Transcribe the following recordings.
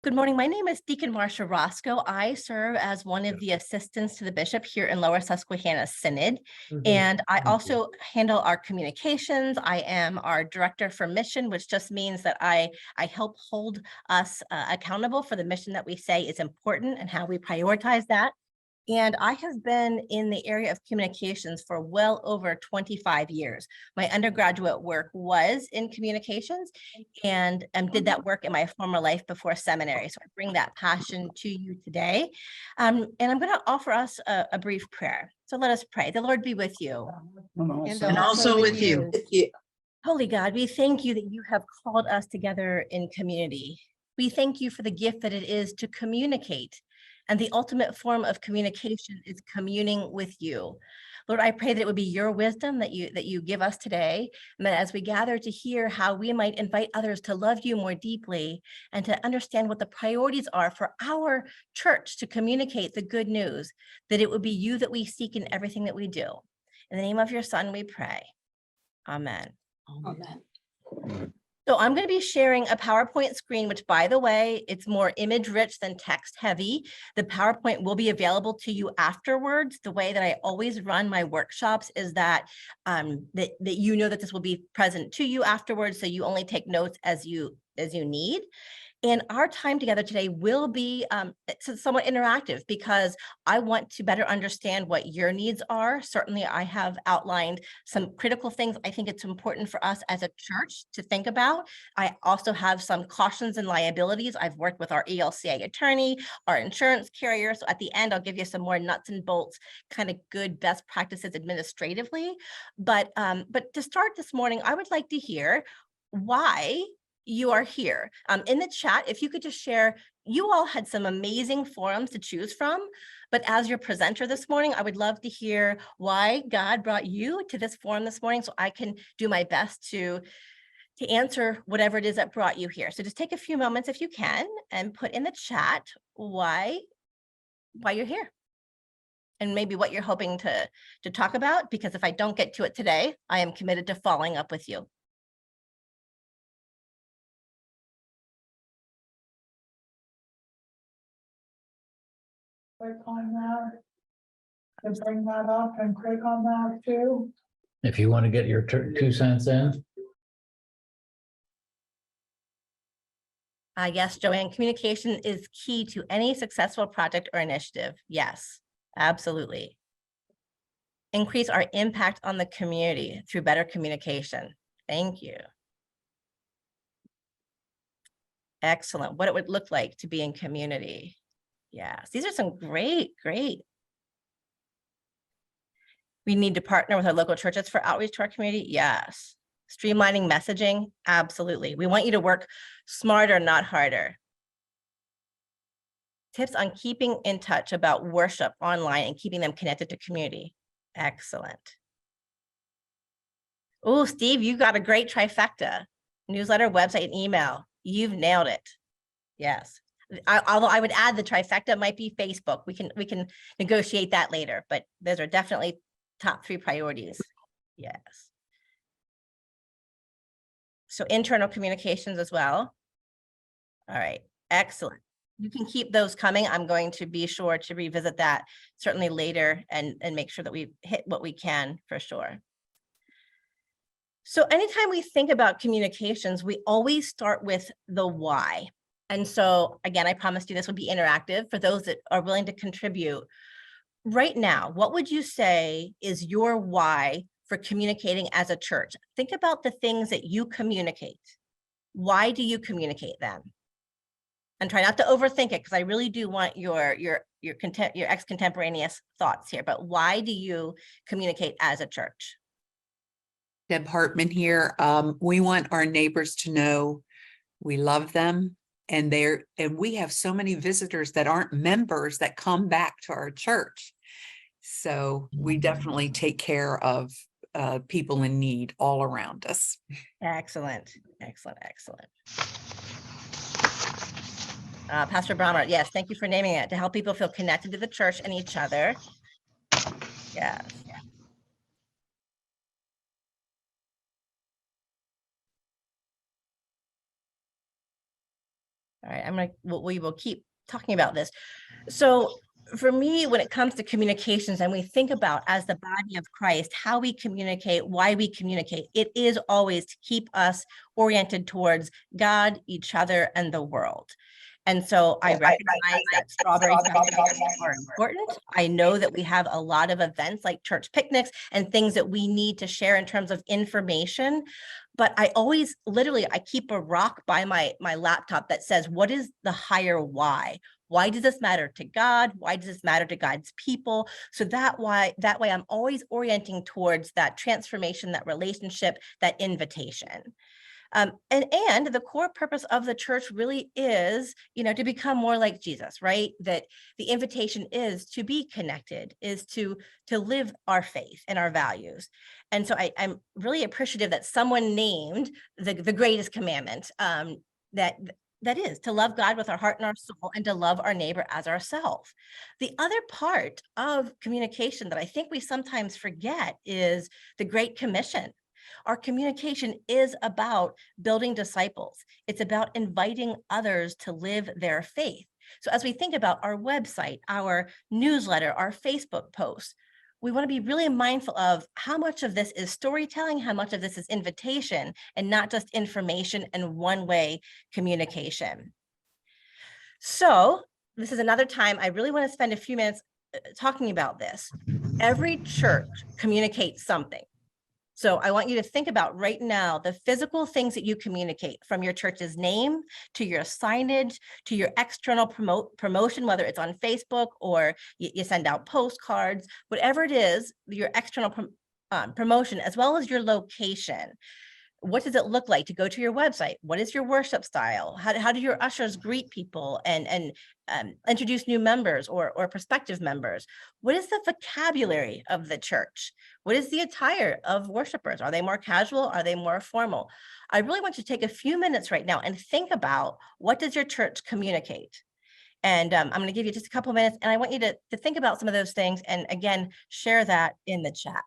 Good morning. My name is Deacon Marsha Roscoe. I serve as one of the assistants to the bishop here in Lower Susquehanna Synod. And I also handle our communications. I am our director for mission, which just means that I help hold us accountable for the mission that we say is important and how we prioritize that. And I have been in the area of communications for well over 25 years. My undergraduate work was in communications and did that work in my former life before seminary. So I bring that passion to you today. And I'm going to offer us a brief prayer. So let us pray. The Lord be with you. And also with you. Holy God, we thank you that you have called us together in community. We thank you for the gift that it is to communicate. And the ultimate form of communication is communing with you. Lord, I pray that it would be your wisdom that you give us today, and that as we gather to hear how we might invite others to love you more deeply and to understand what the priorities are for our church to communicate the good news, that it would be you that we seek in everything that we do. In the name of your Son, we pray. Amen. Amen. So I'm going to be sharing a PowerPoint screen, which, by the way, it's more image rich than text heavy. The PowerPoint will be available to you afterwards. The way that I always run my workshops is that that you know that this will be present to you afterwards, so you only take notes as you need. And our time together today will be somewhat interactive because I want to better understand what your needs are. Certainly, I have outlined some critical things I think it's important for us as a church to think about. I also have some cautions and liabilities. I've worked with our ELCA attorney, our insurance carrier. So at the end, I'll give you some more nuts and bolts, kind of good best practices administratively. But to start this morning, I would like to hear why you are here. In the chat, if you could just share, you all had some amazing forums to choose from, but as your presenter this morning, I would love to hear why God brought you to this forum this morning so I can do my best to answer whatever it is that brought you here. So just take a few moments if you can and put in the chat why you're here and maybe what you're hoping to talk about, because if I don't get to it today, I am committed to following up with you. Click on that, and bring that up and click on that too. If you want to get your 2 cents in. Yes, Joanne, communication is key to any successful project or initiative. Yes, absolutely. Increase our impact on the community through better communication. Thank you. Excellent. What it would look like to be in community. Yes, these are some great. We need to partner with our local churches for outreach to our community. Yes. Streamlining messaging. Absolutely. We want you to work smarter, not harder. Tips on keeping in touch about worship online and keeping them connected to community. Excellent. Oh, Steve, you got a great trifecta. Newsletter, website, and email. You've nailed it. Yes. Although I would add the trifecta might be Facebook. We can negotiate that later, but those are definitely top 3 priorities. Yes. So internal communications as well. All right, excellent. You can keep those coming. I'm going to be sure to revisit that certainly later and make sure that we hit what we can for sure. So anytime we think about communications, we always start with the why. And so again, I promised you this would be interactive for those that are willing to contribute. Right now, what would you say is your why for communicating as a church? Think about the things that you communicate. Why do you communicate them? And try not to overthink it, because I really do want your ex-contemporaneous thoughts here. But why do you communicate as a church? Deb Hartman here. We want our neighbors to know we love them, and we have so many visitors that aren't members that come back to our church. So we definitely take care of people in need all around us. Excellent. Pastor Brahmer, yes, thank you for naming it. To help people feel connected to the church and each other. Yes. All right, we will keep talking about this. So for me, when it comes to communications and we think about as the body of Christ, how we communicate, why we communicate, it is always to keep us oriented towards God, each other, and the world. And so I recognize that strawberry celebrations are important. I know that we have a lot of events like church picnics and things that we need to share in terms of information. But I always, literally, I keep a rock by my laptop that says, what is the higher why? Why does this matter to God? Why does this matter to God's people? So that way I'm always orienting towards that transformation, that relationship, that invitation. And the core purpose of the church really is, to become more like Jesus, right? That the invitation is to be connected, is to live our faith and our values. And so I'm really appreciative that someone named the greatest commandment, that is to love God with our heart and our soul and to love our neighbor as ourselves. The other part of communication that I think we sometimes forget is the Great Commission. Our communication is about building disciples. It's about inviting others to live their faith. So as we think about our website, our newsletter, our Facebook posts, we want to be really mindful of how much of this is storytelling, how much of this is invitation, and not just information and one-way communication. So this is another time I really want to spend a few minutes talking about this. Every church communicates something. So I want you to think about right now the physical things that you communicate, from your church's name to your signage to your external promotion, whether it's on Facebook or you send out postcards, whatever it is, your external promotion, as well as your location. What does it look like to go to your website? What is your worship style? How do your ushers greet people and introduce new members or prospective members? What is the vocabulary of the church? What is the attire of worshipers? Are they more casual? Are they more formal? I really want you to take a few minutes right now and think about, what does your church communicate? And I'm going to give you just a couple of minutes, and I want you to think about some of those things, and again, share that in the chat.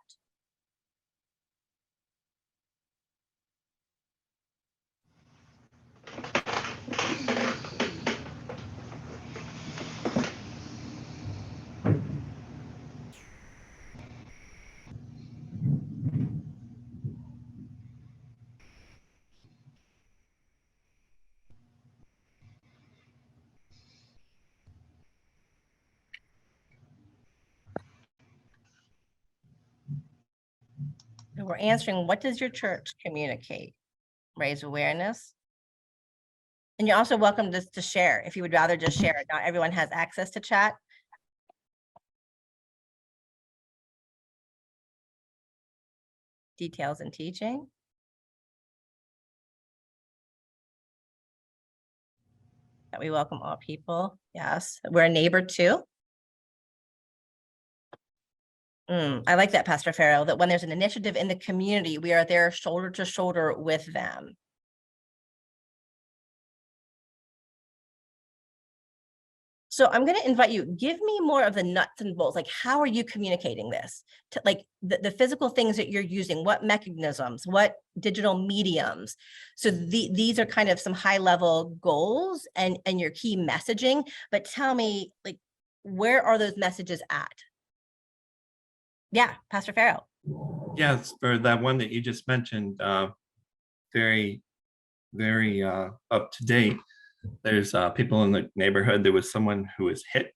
And we're answering, what does your church communicate? Raise awareness. And you're also welcome to share if you would rather just share it. Not everyone has access to chat. Details and teaching. That we welcome all people. Yes, we're a neighbor too. I like that, Pastor Farrell, that when there's an initiative in the community, we are there shoulder to shoulder with them. So I'm going to invite you, give me more of the nuts and bolts. Like, how are you communicating this? To, like, the physical things that you're using, what mechanisms, what digital mediums. So these are kind of some high level goals and your key messaging, but tell me, like, where are those messages at? Yeah, Pastor Farrell. Yes, for that one that you just mentioned, very, very up to date. There's people in the neighborhood. There was someone who was hit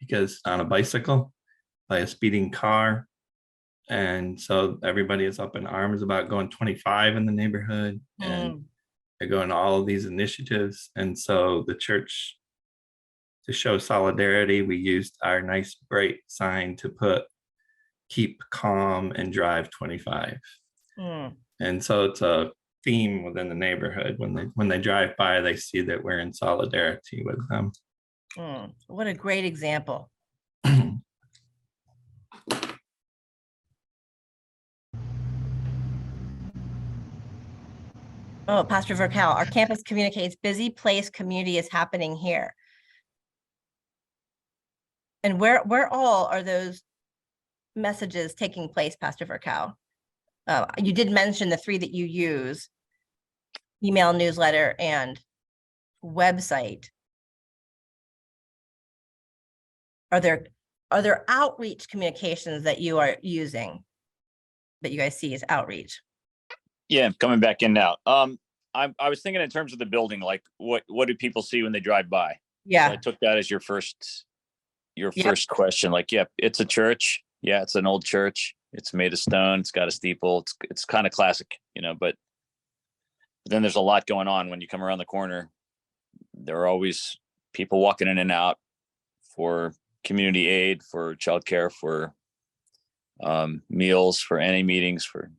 because on a bicycle by a speeding car. And so everybody is up in arms about going 25 in the neighborhood, and they're going to all of these initiatives. And so the church, to show solidarity, we used our nice bright sign to put "Keep calm and drive 25." And so it's a theme within the neighborhood. When they drive by, they see that we're in solidarity with them. What a great example. Oh, Pastor Vercal, our campus communicates, busy place community is happening here. And where all are those messages taking place, Pastor Vercal? You did mention the three that you use: email, newsletter, and website, are there outreach communications that you are using that you guys see as outreach? Yeah, I'm coming back in now. I was thinking in terms of the building, like what do people see when they drive by? So I Yeah, took that as your first Yep. question. Like, yeah, it's a church. Yeah, it's an old church. It's made of stone. It's got a steeple. It's kind of classic, but then there's a lot going on when you come around the corner. There are always people walking in and out for community aid, for childcare, for meals, for any meetings, for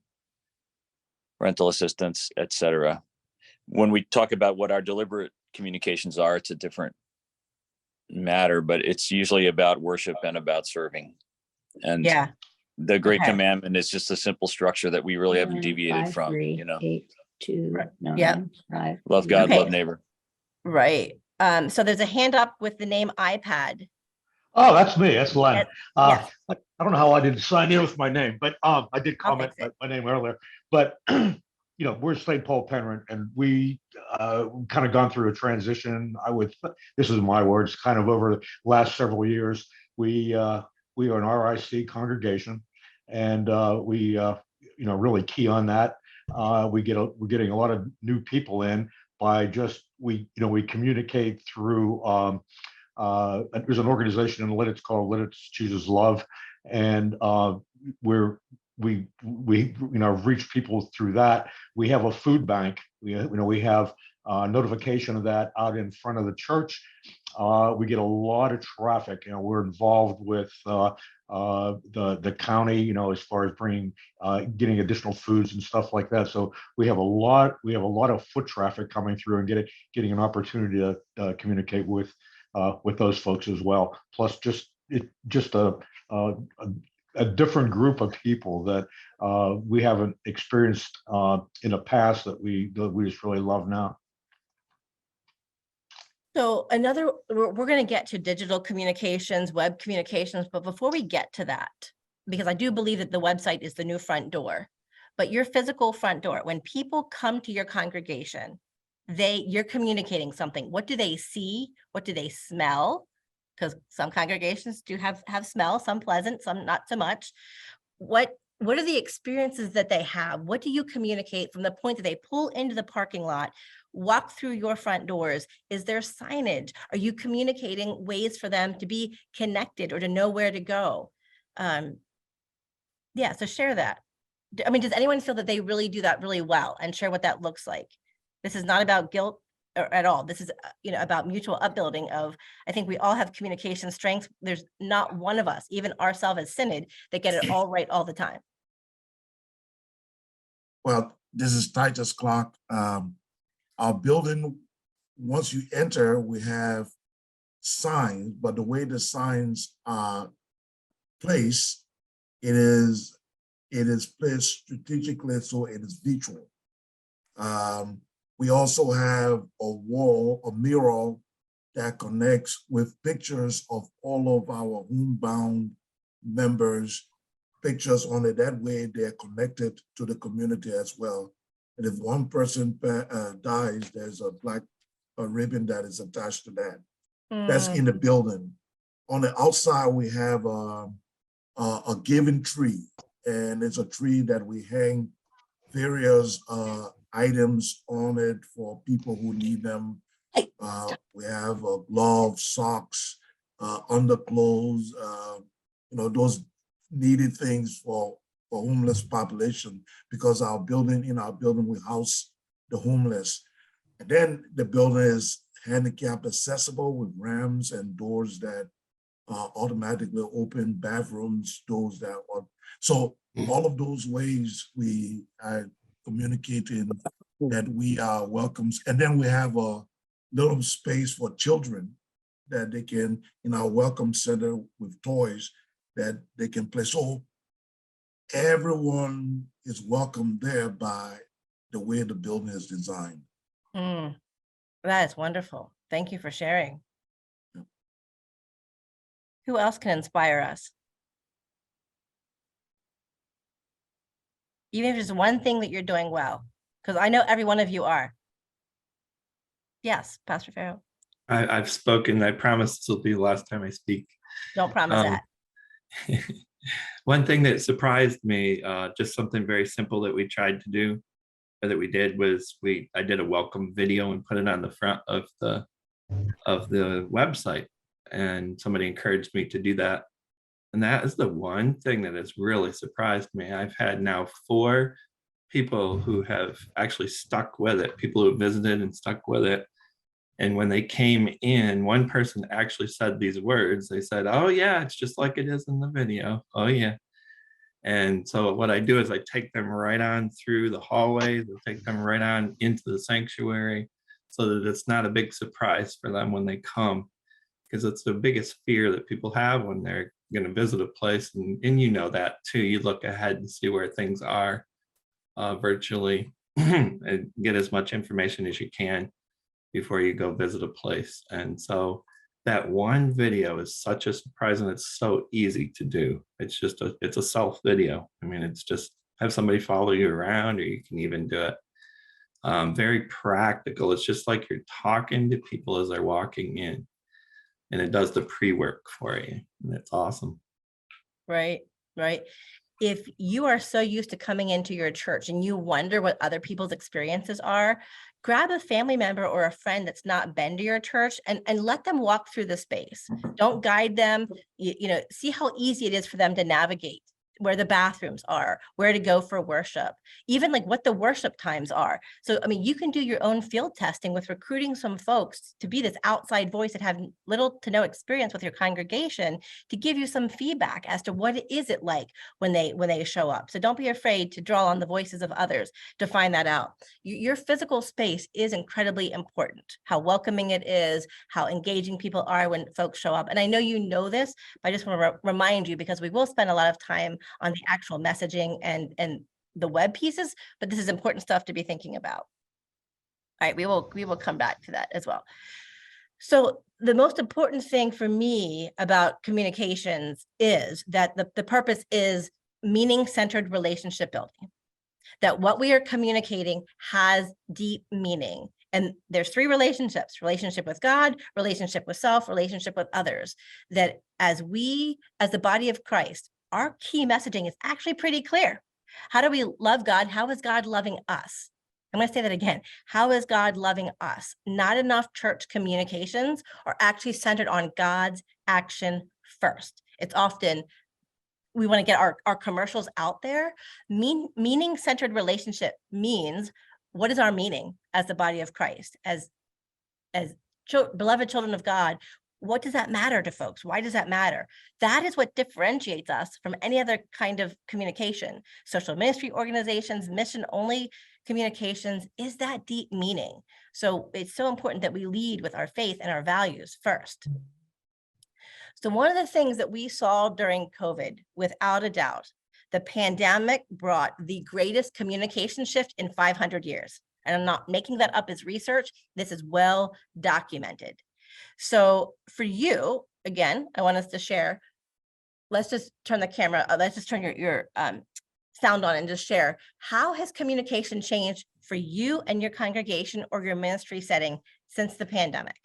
rental assistance, etc. When we talk about what our deliberate communications are, it's a different matter, but it's usually about worship and about serving. And yeah, the Great Okay. Commandment is just a simple structure that we really haven't deviated from. 8, 2, Right. Yep. 5. Love God, Okay. love neighbor. right. So there's a hand up with the name iPad. Oh, that's me. That's Len. Yes. Yes. I don't know how I didn't sign in with my name, but I did I'll comment fix it. my name earlier. But we're St. Paul Penryn, and we kind of gone through a transition. This is my words, kind of over the last several years. We are an RIC congregation, and we really key on that. We're getting a lot of new people in by just we communicate through. There's an organization in Lidditz called Lidditz Chooses Love, and we reach people through that. We have a food bank. We have notification of that out in front of the church. We get a lot of traffic. We're involved with the county, as far as getting additional foods and stuff like that. So we have a lot of foot traffic coming through and getting an opportunity to communicate with those folks as well. Plus, just a different group of people that we haven't experienced in the past that we just really love now. So we're going to get to digital communications, web communications, but before we get to that, because I do believe that the website is the new front door, but your physical front door, when people come to your congregation, you're communicating something. What do they see? What do they smell? Because some congregations do have smell, some pleasant, some not so much. What are the experiences that they have? What do you communicate from the point that they pull into the parking lot, walk through your front doors? Is there signage? Are you communicating ways for them to be connected or to know where to go? Yeah, so share that. I mean, does anyone feel that they really do that really well, and share what that looks like? This is not about guilt at all. This is, about mutual upbuilding of, I think we all have communication strengths. There's not one of us, even ourselves as Synod, that get it all right all the time. Well, this is Titus Clark. Our building, once you enter, we have signs, but the way the signs are placed, it is placed strategically, so it is visual. We also have a mural that connects with pictures of all of our homebound members, pictures on it. That way they're connected to the community as well. And if one person dies, there's a black ribbon that is attached to that. That's in the building. On the outside, we have a giving tree, and it's a tree that we hang various items on it for people who need them. We have gloves, socks, underclothes, those needed things for homeless population, because in our building, we house the homeless. And then the building is handicap accessible with ramps and doors that automatically open, bathrooms, doors that are. So all of those ways we are communicating that we are welcome. And then we have a little space for children that they can, in our welcome center with toys that they can play. So everyone is welcome there by the way the building is designed. That is wonderful. Thank you for sharing. Who else can inspire us? Even if there's one thing that you're doing well, because I know every one of you are. Yes, Pastor Farrell. I've spoken. I promise this will be the last time I speak. Don't promise Um, that. One thing that surprised me, just something very simple that we tried to do, or that we did, was I did a welcome video and put it on the front of the website, and somebody encouraged me to do that. And that is the one thing that has really surprised me. I've had now 4 people who have actually stuck with it, people who visited and stuck with it. And when they came in, one person actually said these words. They said, "Oh yeah, it's just like it is in the video. Oh yeah." And so what I do is I take them right on through the hallways, I take them right on into the sanctuary, so that it's not a big surprise for them when they come, because it's the biggest fear that people have when they're going to visit a place. And you know that too. You look ahead and see where things are virtually and get as much information as you can before you go visit a place. And so that one video is such a surprise, and it's so easy to do. It's a self video. I mean, it's just have somebody follow you around, or you can even do it. Very practical. It's just like you're talking to people as they're walking in, and it does the pre-work for you. And it's awesome. Right, right. If you are so used to coming into your church and you wonder what other people's experiences are, grab a family member or a friend that's not been to your church and let them walk through the space. Don't guide them, see how easy it is for them to navigate where the bathrooms are, where to go for worship, even like what the worship times are. So, I mean, you can do your own field testing with recruiting some folks to be this outside voice that have little to no experience with your congregation, to give you some feedback as to what is it like when they show up. So don't be afraid to draw on the voices of others to find that out. Your physical space is incredibly important, how welcoming it is, how engaging people are when folks show up. And I know you know this, but I just want to remind you, because we will spend a lot of time on the actual messaging and the web pieces, but this is important stuff to be thinking about. All right, we will come back to that as well. So the most important thing for me about communications is that the purpose is meaning-centered relationship building, that what we are communicating has deep meaning. And there's 3 relationships: relationship with God, relationship with self, relationship with others. That as the body of Christ, our key messaging is actually pretty clear. How do we love God? How is God loving us? I'm going to say that again. How is God loving us? Not enough church communications are actually centered on God's action first. It's often we want to get our commercials out there. Meaning-centered relationship means, what is our meaning as the body of Christ, as beloved children of God? What does that matter to folks? Why does that matter? That is what differentiates us from any other kind of communication. Social ministry organizations, mission-only communications, is that deep meaning. So it's so important that we lead with our faith and our values first. So one of the things that we saw during COVID, without a doubt, the pandemic brought the greatest communication shift in 500 years. And I'm not making that up as research. This is well documented. So for you, again, I want us to share. Let's just turn the camera, let's just turn your sound on and just share. How has communication changed for you and your congregation or your ministry setting since the pandemic?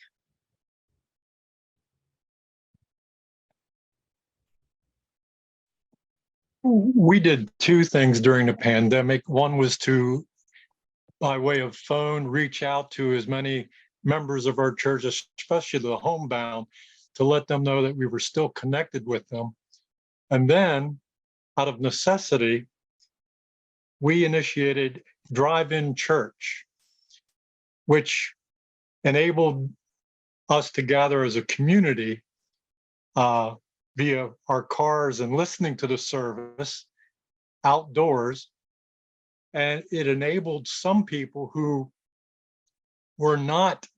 We did 2 things during the pandemic. One was to, by way of phone, reach out to as many members of our church, especially the homebound, to let them know that we were still connected with them. And then, out of necessity, we initiated drive-in church, which enabled us to gather as a community via our cars and listening to the service outdoors. And it enabled some people who were not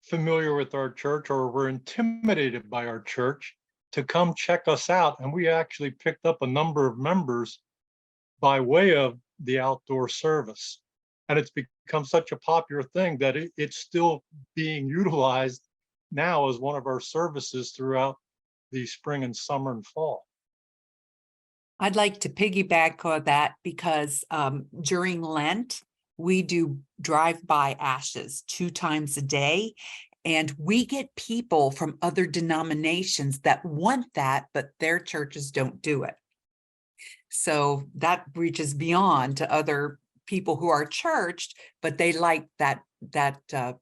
familiar with our church or were intimidated by our church to come check us out. And we actually picked up a number of members by way of the outdoor service. And it's become such a popular thing that it's still being utilized now as one of our services throughout the spring and summer and fall. I'd like to piggyback on that because during Lent, we do drive-by ashes 2 times a day. And we get people from other denominations that want that, but their churches don't do it. So that reaches beyond to other people who are churched, but they like that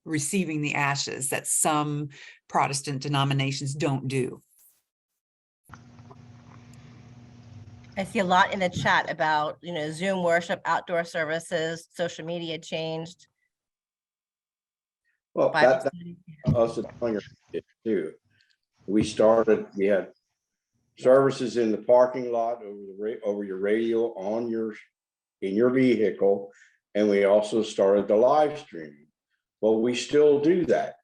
receiving the ashes that some Protestant denominations don't do. I see a lot in the chat about, Zoom worship, outdoor services, social media changed. Well, Bible that study. also telling it too. We had services in the parking lot over your radio in your vehicle, and we also started the live streaming. Well, we still do that.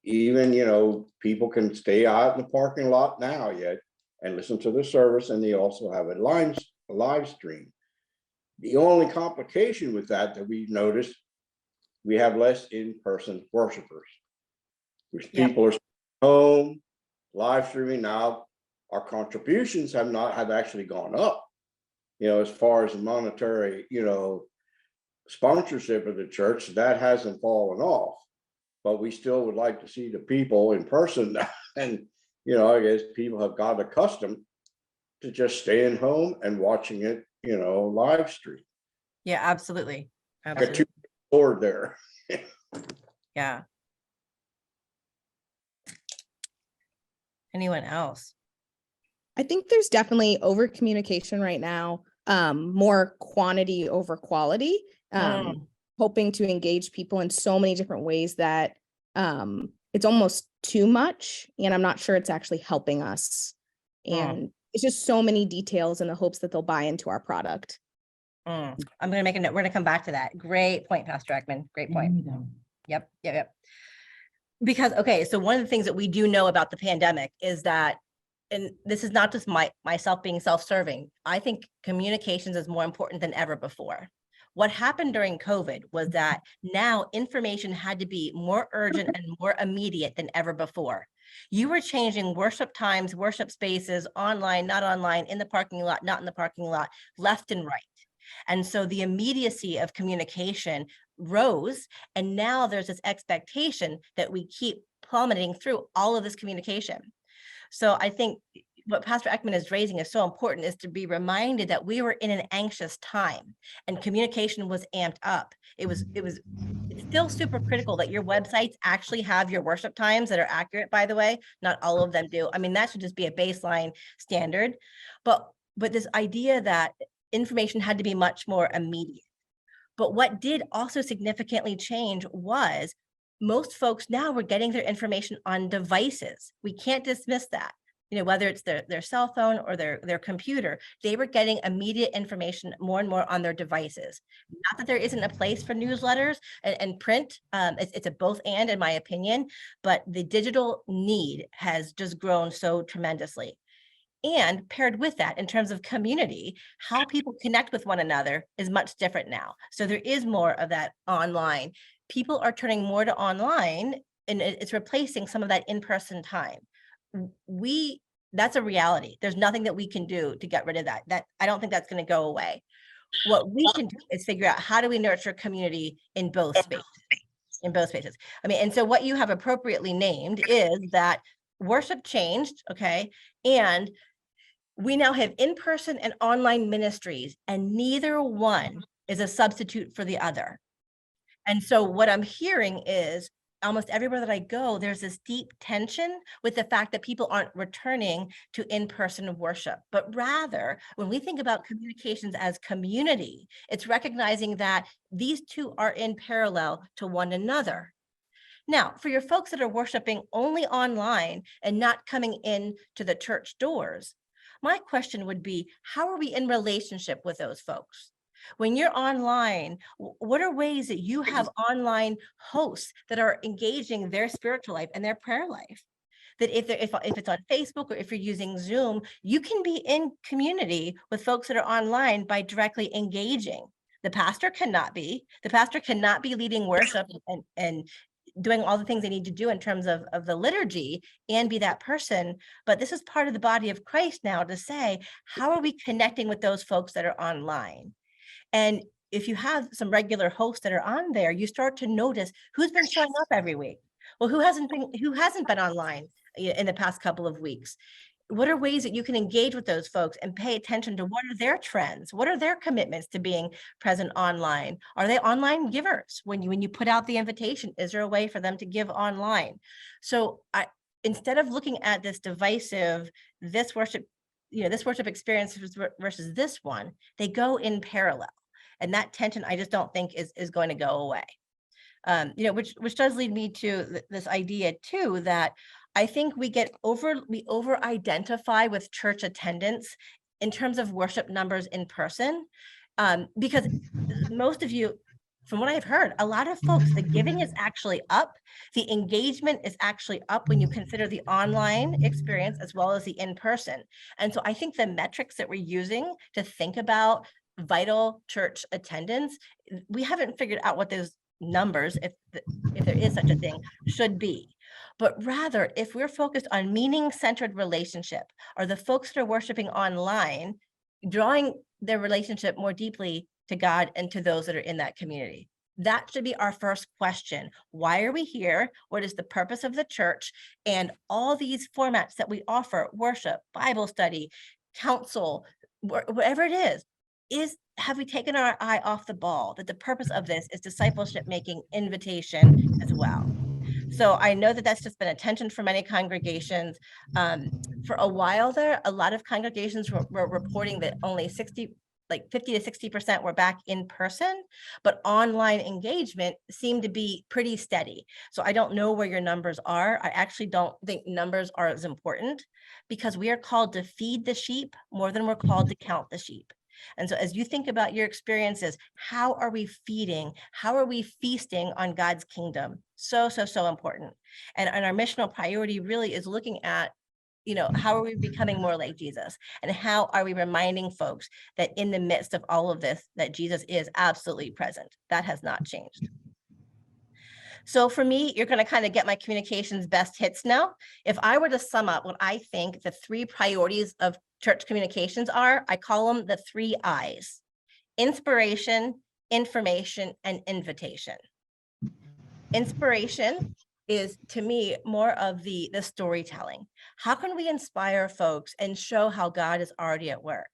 Even, people can stay out in the parking lot now yet and listen to the service, and they also have a live stream. The only complication with that we've noticed, we have less in-person worshipers, which people are home, live streaming. Now our contributions have actually gone up, as far as the monetary, sponsorship of the church, that hasn't fallen off, but we still would like to see the people in person. And, I guess people have got accustomed to just staying home and watching it, live stream. Yeah, absolutely. Got Absolutely. two board there. Yeah. Anyone else? I think there's definitely over communication right now, more quantity over quality, hoping to engage people in so many different ways that it's almost too much, and I'm not sure it's actually helping us. And it's just so many details in the hopes that they'll buy into our product. I'm going to make a note. We're going to come back to that. Great point, Pastor Ekman. Great point. Yep. Because, okay, so one of the things that we do know about the pandemic is that, and this is not just myself being self-serving, I think communications is more important than ever before. What happened during COVID was that now information had to be more urgent and more immediate than ever before. You were changing worship times, worship spaces, online, not online, in the parking lot, not in the parking lot, left and right. And so the immediacy of communication rose, and now there's this expectation that we keep plummeting through all of this communication. So I think what Pastor Ekman is raising is so important, is to be reminded that we were in an anxious time and communication was amped up. It's still super critical that your websites actually have your worship times that are accurate, by the way. Not all of them do. I mean, that should just be a baseline standard. But this idea that information had to be much more immediate. But what did also significantly change was most folks now were getting their information on devices. We can't dismiss that. Whether it's their cell phone or their computer, they were getting immediate information more and more on their devices. Not that there isn't a place for newsletters and print. It's a both and, in my opinion, but the digital need has just grown so tremendously. And paired with that, in terms of community, how people connect with one another is much different now. So there is more of that online. People are turning more to online, and it's replacing some of that in-person time. That's a reality. There's nothing that we can do to get rid of that. I don't think that's going to go away. What we can do is figure out, how do we nurture community in both spaces? I mean, and so what you have appropriately named is that worship changed, okay? And we now have in-person and online ministries, and neither one is a substitute for the other. And so what I'm hearing is, almost everywhere that I go, there's this deep tension with the fact that people aren't returning to in-person worship, but rather, when we think about communications as community, it's recognizing that these two are in parallel to one another. Now, for your folks that are worshiping only online and not coming in to the church doors, my question would be, how are we in relationship with those folks? When you're online, what are ways that you have online hosts that are engaging their spiritual life and their prayer life? That if it's on Facebook or if you're using Zoom, you can be in community with folks that are online by directly engaging. The pastor cannot be. The pastor cannot be leading worship and doing all the things they need to do in terms of the liturgy and be that person. But this is part of the body of Christ now, to say, how are we connecting with those folks that are online? And if you have some regular hosts that are on there, you start to notice who's been showing up every week. Well, who hasn't been online in the past couple of weeks? What are ways that you can engage with those folks and pay attention to what are their trends? What are their commitments to being present online? Are they online givers? When you put out the invitation, is there a way for them to give online? So instead of looking at this divisive, this worship experience versus this one, they go in parallel. And that tension, I just don't think is going to go away. Which does lead me to this idea too, that I think we over identify with church attendance in terms of worship numbers in person, because most of you, from what I've heard, a lot of folks, the giving is actually up. The engagement is actually up when you consider the online experience as well as the in-person. And so I think the metrics that we're using to think about vital church attendance, we haven't figured out what those numbers, if there is such a thing, should be. But rather, if we're focused on meaning-centered relationship, or the folks that are worshiping online, drawing their relationship more deeply to God and to those that are in that community. That should be our first question. Why are we here? What is the purpose of the church? And all these formats that we offer, worship, Bible study, counsel, whatever it is, have we taken our eye off the ball that the purpose of this is discipleship making invitation as well? So I know that that's just been a tension for many congregations. For a while there, a lot of congregations were reporting that only 50 to 60% were back in person, but online engagement seemed to be pretty steady. So I don't know where your numbers are. I actually don't think numbers are as important, because we are called to feed the sheep more than we're called to count the sheep. And so as you think about your experiences, how are we feeding? How are we feasting on God's kingdom? So important. And our missional priority really is looking at, how are we becoming more like Jesus? And how are we reminding folks that in the midst of all of this, that Jesus is absolutely present? That has not changed. So for me, you're going to kind of get my communications best hits now. If I were to sum up what I think the 3 priorities of church communications are, I call them the 3 I's: inspiration, information, and invitation. Inspiration is, to me, more of the storytelling. How can we inspire folks and show how God is already at work?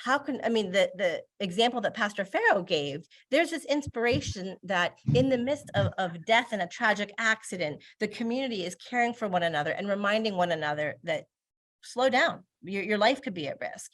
The example that Pastor Farrow gave, there's this inspiration that in the midst of death and a tragic accident, the community is caring for one another and reminding one another that, slow down, your life could be at risk.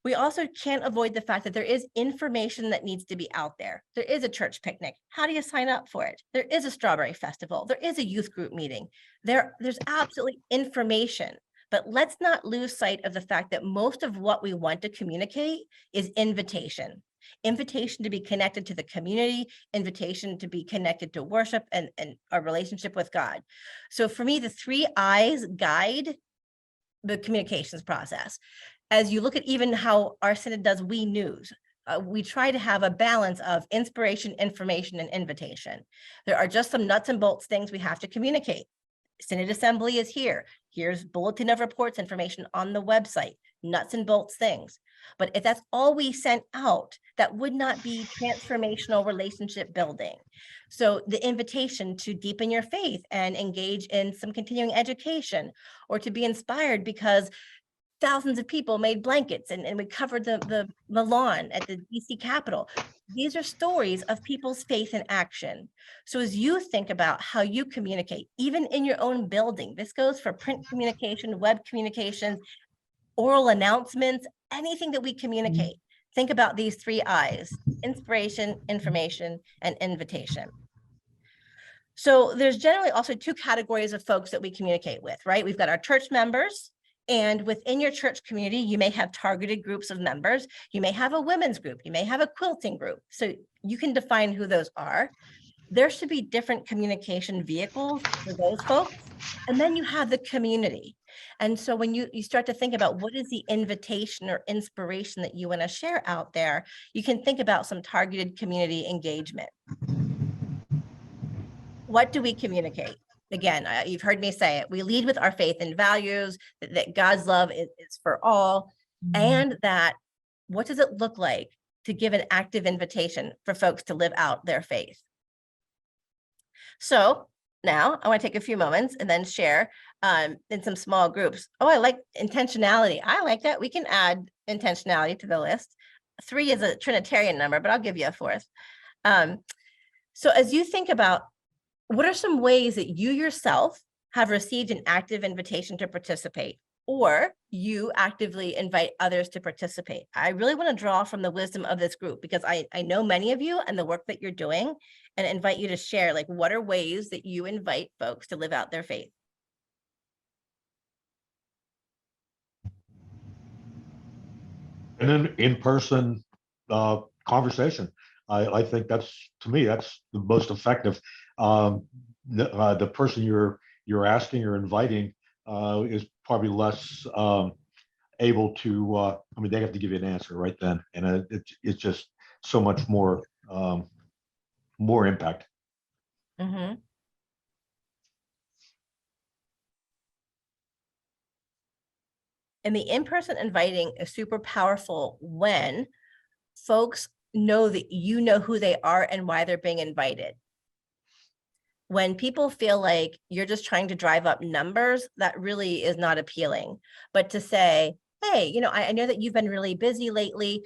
We also can't avoid the fact that there is information that needs to be out there. There is a church picnic. How do you sign up for it? There is a strawberry festival. There is a youth group meeting. There's absolutely information. But let's not lose sight of the fact that most of what we want to communicate is invitation. Invitation to be connected to the community, invitation to be connected to worship and our relationship with God. So for me, the 3 I's guide the communications process. As you look at even how our synod does We News, we try to have a balance of inspiration, information, and invitation. There are just some nuts and bolts things we have to communicate. Synod Assembly is here. Here's bulletin of reports information on the website, nuts and bolts things. But if that's all we sent out, that would not be transformational relationship building. So the invitation to deepen your faith and engage in some continuing education, or to be inspired because thousands of people made blankets and we covered the lawn at the DC Capitol. These are stories of people's faith in action. So as you think about how you communicate, even in your own building, this goes for print communication, web communications, oral announcements, anything that we communicate, think about these 3 I's: inspiration, information, and invitation. So there's generally also 2 categories of folks that we communicate with, right? We've got our church members, and within your church community, you may have targeted groups of members. You may have a women's group. You may have a quilting group. So you can define who those are. There should be different communication vehicles for those folks. And then you have the community. And so when you start to think about what is the invitation or inspiration that you want to share out there, you can think about some targeted community engagement. What do we communicate? Again, you've heard me say it. We lead with our faith and values, that God's love is for all, and that what does it look like to give an active invitation for folks to live out their faith. So now I want to take a few moments and then share in some small groups. Oh, I like intentionality. I like that. We can add intentionality to the list. 3 is a Trinitarian number, but I'll give you a 4th. So as you think about what are some ways that you yourself have received an active invitation to participate, or you actively invite others to participate? I really want to draw from the wisdom of this group because I know many of you and the work that you're doing, and invite you to share, like, what are ways that you invite folks to live out their faith? And then in-person conversation. I think that's, to me, that's the most effective. The person you're asking or inviting is probably less able to, I mean, they have to give you an answer right then. And it's just so much more, more impact. Mm-hmm. And the in-person inviting is super powerful when folks know that you know who they are and why they're being invited. When people feel like you're just trying to drive up numbers, that really is not appealing. But to say, hey, you know, I know that you've been really busy lately.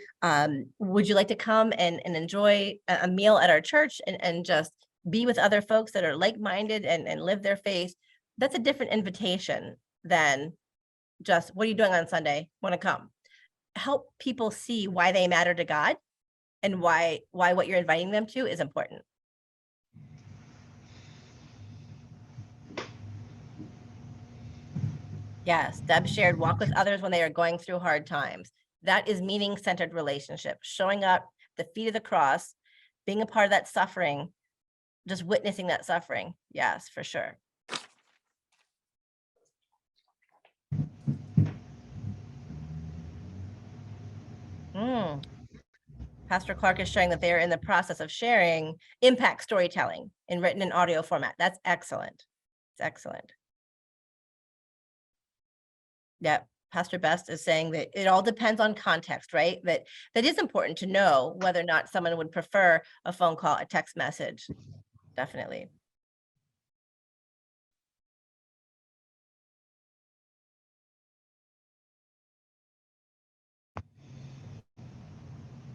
Would you like to come and enjoy a meal at our church and just be with other folks that are like-minded and live their faith? That's a different invitation than just, what are you doing on Sunday? Want to come? Help people see why they matter to God and why what you're inviting them to is important. Yes, Deb shared, walk with others when they are going through hard times. That is meaning-centered relationship, showing up the feet of the cross, being a part of that suffering, just witnessing that suffering. Yes, for sure. Pastor Clark is sharing that they're in the process of sharing impact storytelling in written and audio format. That's excellent. It's excellent. Yeah, Pastor Best is saying that it all depends on context, right? That is important to know whether or not someone would prefer a phone call, a text message. Definitely.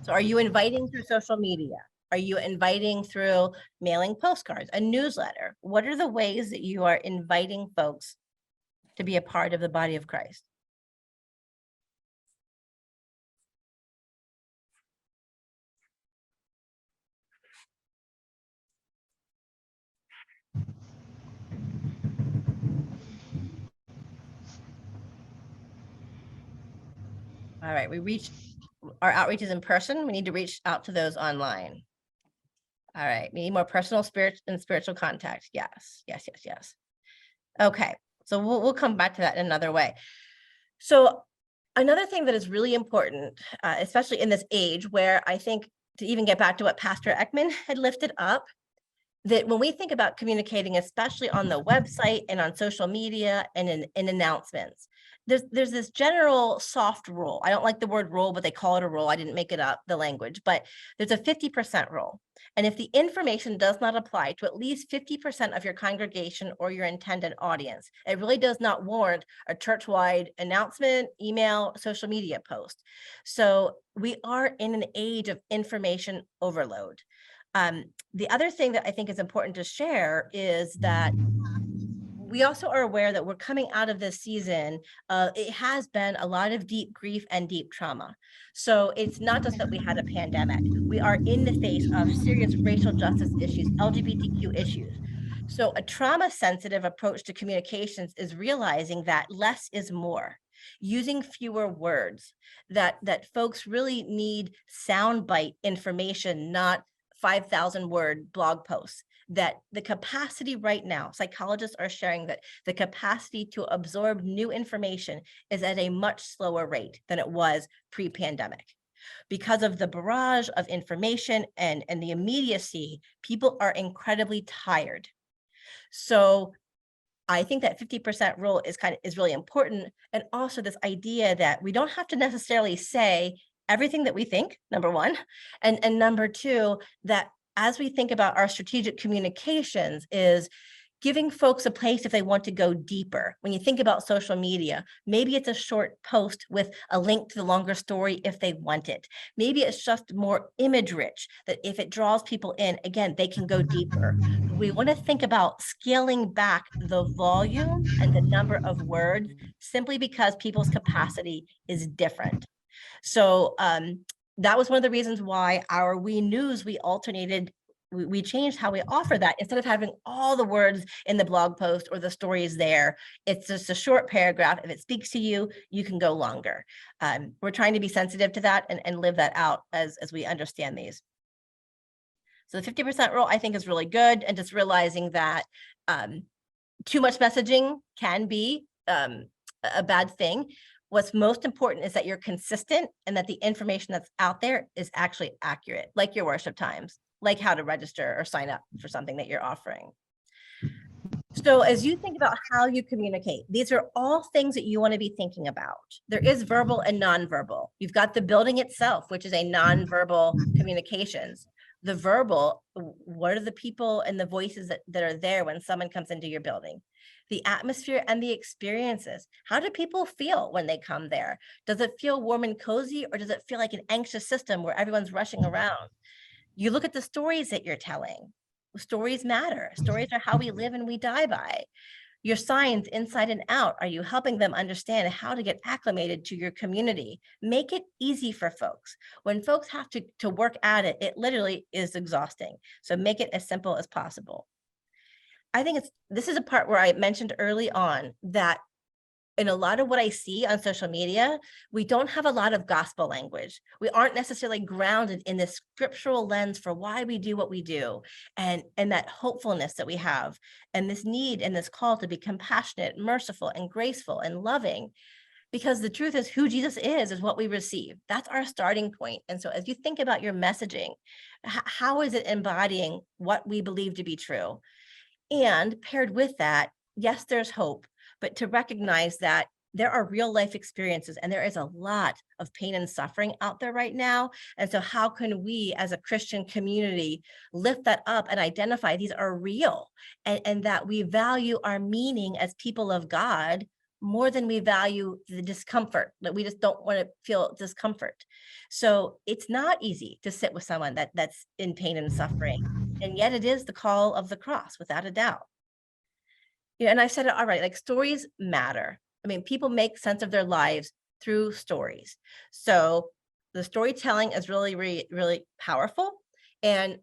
So are you inviting through social media? Are you inviting through mailing postcards, a newsletter? What are the ways that you are inviting folks to be a part of the body of Christ? All right, our outreach is in person. We need to reach out to those online. All right, we need more personal spiritual contact. Yes. Okay, so we'll come back to that in another way. So another thing that is really important, especially in this age where I think, to even get back to what Pastor Ekman had lifted up, that when we think about communicating, especially on the website and on social media and in announcements, there's this general soft rule. I don't like the word rule, but they call it a rule. I didn't make it up, the language, but there's a 50% rule. And if the information does not apply to at least 50% of your congregation or your intended audience, it really does not warrant a church-wide announcement, email, social media post. So we are in an age of information overload. The other thing that I think is important to share is that we also are aware that we're coming out of this season. It has been a lot of deep grief and deep trauma. So it's not just that we had a pandemic. We are in the face of serious racial justice issues, LGBTQ issues. So a trauma-sensitive approach to communications is realizing that less is more, using fewer words, that folks really need soundbite information, not 5,000 word blog posts. That the capacity right now, psychologists are sharing that the capacity to absorb new information is at a much slower rate than it was pre-pandemic. Because of the barrage of information and the immediacy, people are incredibly tired. So I think that 50% rule is really important. And also this idea that we don't have to necessarily say everything that we think, number one. And number two, that as we think about our strategic communications is giving folks a place if they want to go deeper. When you think about social media, maybe it's a short post with a link to the longer story if they want it. Maybe it's just more image rich, that if it draws people in, again, they can go deeper. We want to think about scaling back the volume and the number of words simply because people's capacity is different. So that was one of the reasons why our We News, we alternated, we changed how we offer that. Instead of having all the words in the blog post or the stories there, it's just a short paragraph. If it speaks to you, you can go longer. We're trying to be sensitive to that and live that out as we understand these. So the 50% rule, I think, is really good. And just realizing that too much messaging can be a bad thing. What's most important is that you're consistent and that the information that's out there is actually accurate, like your worship times, like how to register or sign up for something that you're offering. So as you think about how you communicate, these are all things that you want to be thinking about. There is verbal and nonverbal. You've got the building itself, which is a nonverbal communications. The verbal, what are the people and the voices that are there when someone comes into your building? The atmosphere and the experiences. How do people feel when they come there? Does it feel warm and cozy, or does it feel like an anxious system where everyone's rushing around? You look at the stories that you're telling. Stories matter. Stories are how we live and we die by. Your signs inside and out, are you helping them understand how to get acclimated to your community? Make it easy for folks. When folks have to work at it, it literally is exhausting. So make it as simple as possible. I think this is a part where I mentioned early on that in a lot of what I see on social media, we don't have a lot of gospel language. We aren't necessarily grounded in this scriptural lens for why we do what we do, and that hopefulness that we have, and this need and this call to be compassionate, merciful, and graceful and loving. Because the truth is, who Jesus is what we receive. That's our starting point. And so as you think about your messaging, how is it embodying what we believe to be true? And paired with that, yes, there's hope, but to recognize that there are real life experiences and there is a lot of pain and suffering out there right now. And so how can we as a Christian community lift that up and identify these are real, and that we value our meaning as people of God more than we value the discomfort, that we just don't want to feel discomfort. So it's not easy to sit with someone that's in pain and suffering. And yet it is the call of the cross, without a doubt. Yeah, and I said it all right, like stories matter. I mean, people make sense of their lives through stories. So the storytelling is really, really, really powerful. And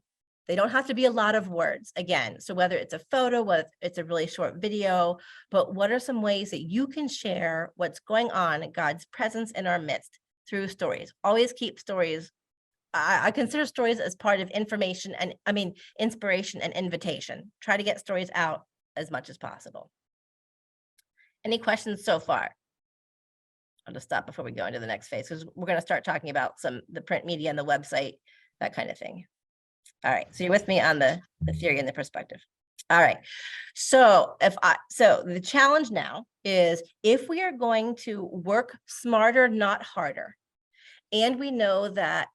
they don't have to be a lot of words, again. So whether it's a photo, whether it's a really short video, but what are some ways that you can share what's going on in God's presence in our midst through stories? Always keep stories. I consider stories as part of information and inspiration and invitation. Try to get stories out as much as possible. Any questions so far? I'll just stop before we go into the next phase, because we're going to start talking about the print media and the website, that kind of thing. All right, so you're with me on the theory and the perspective. All right, so the challenge now is, if we are going to work smarter, not harder, and we know that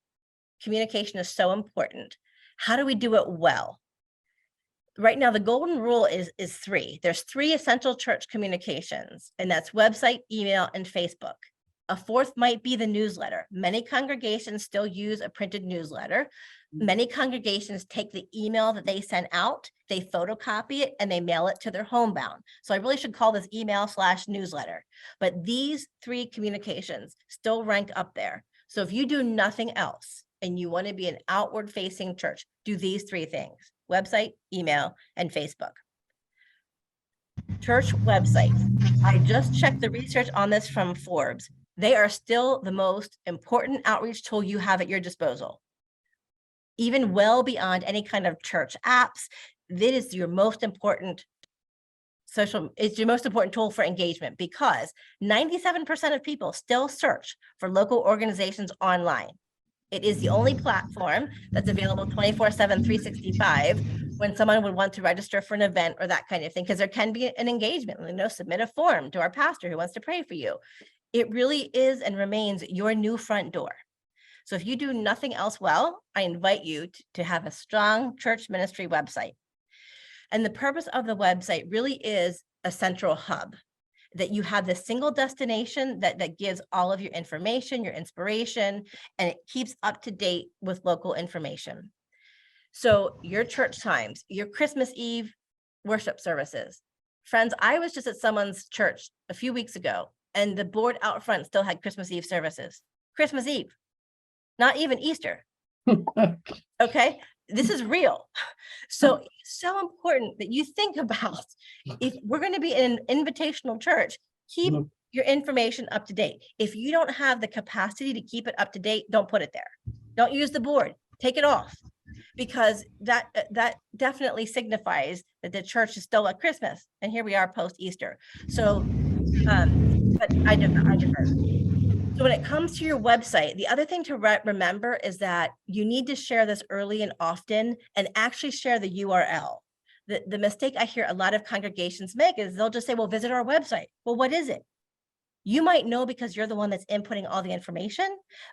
communication is so important, how do we do it well? Right now, the golden rule is 3. There's 3 essential church communications, and that's website, email, and Facebook. A 4th might be the newsletter. Many congregations still use a printed newsletter. Many congregations take the email that they send out, they photocopy it, and they mail it to their homebound. So I really should call this email/newsletter. But these 3 communications still rank up there. So if you do nothing else and you want to be an outward-facing church, do these 3 things: website, email, and Facebook. Church websites. I just checked the research on this from Forbes. They are still the most important outreach tool you have at your disposal. Even well beyond any kind of church apps, it is your most important it's your most important tool for engagement, because 97% of people still search for local organizations online. It is the only platform that's available 24/7, 365 when someone would want to register for an event or that kind of thing, because there can be an engagement. Submit a form to our pastor who wants to pray for you. It really is and remains your new front door. So if you do nothing else well, I invite you to have a strong church ministry website. And the purpose of the website really is a central hub, that you have this single destination that gives all of your information, your inspiration, and it keeps up to date with local information. So your church times, your Christmas Eve worship services. Friends, I was just at someone's church a few weeks ago, and the board out front still had Christmas Eve services. Christmas Eve, not even Easter. Okay, this is real. So it's so important that you think about, if we're going to be in an invitational church, keep your information up to date. If you don't have the capacity to keep it up to date, don't put it there. Don't use the board, take it off, because that definitely signifies that the church is still at Christmas, and here we are post Easter. So but I defer. So when it comes to your website, the other thing to remember is that you need to share this early and often, and actually share the URL. The mistake I hear a lot of congregations make is they'll just say, well, visit our website. Well, what is it? You might know because you're the one that's inputting all the information,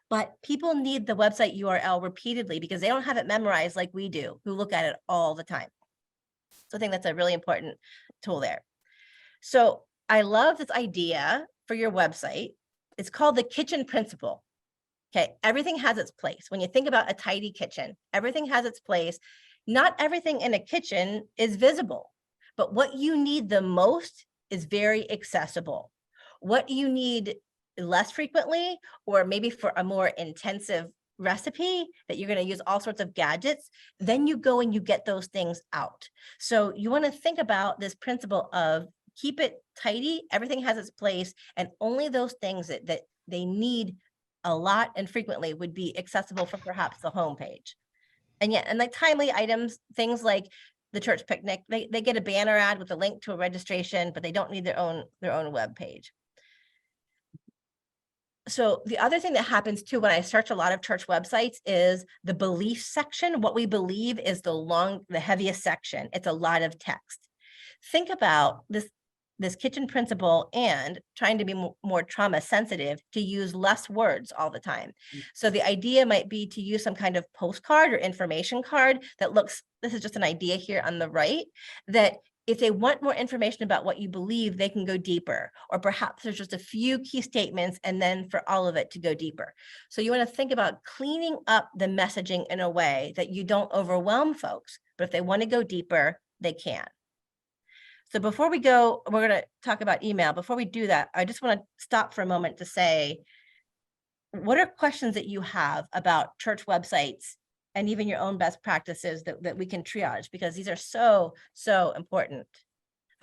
but people need the website URL repeatedly because they don't have it memorized like we do, who look at it all the time. So I think that's a really important tool there. So I love this idea for your website. It's called the kitchen principle. Okay, everything has its place. When you think about a tidy kitchen, everything has its place. Not everything in a kitchen is visible, but what you need the most is very accessible. What you need less frequently, or maybe for a more intensive recipe that you're going to use all sorts of gadgets, then you go and you get those things out. So you want to think about this principle of keep it tidy, everything has its place, and only those things that they need a lot and frequently would be accessible from perhaps the homepage. And yet, and like timely items, things like the church picnic, they get a banner ad with a link to a registration, but they don't need their own web page. So the other thing that happens too, when I search a lot of church websites, is the belief section. What we believe is the heaviest section. It's a lot of text. Think about this kitchen principle and trying to be more trauma sensitive, to use less words all the time. So the idea might be to use some kind of postcard or information card that looks, this is just an idea here on the right, that if they want more information about what you believe, they can go deeper, or perhaps there's just a few key statements and then for all of it to go deeper. So you want to think about cleaning up the messaging in a way that you don't overwhelm folks, but if they want to go deeper, they can. So before we go, we're going to talk about email. Before we do that, I just want to stop for a moment to say, what are questions that you have about church websites and even your own best practices that we can triage, because these are so important.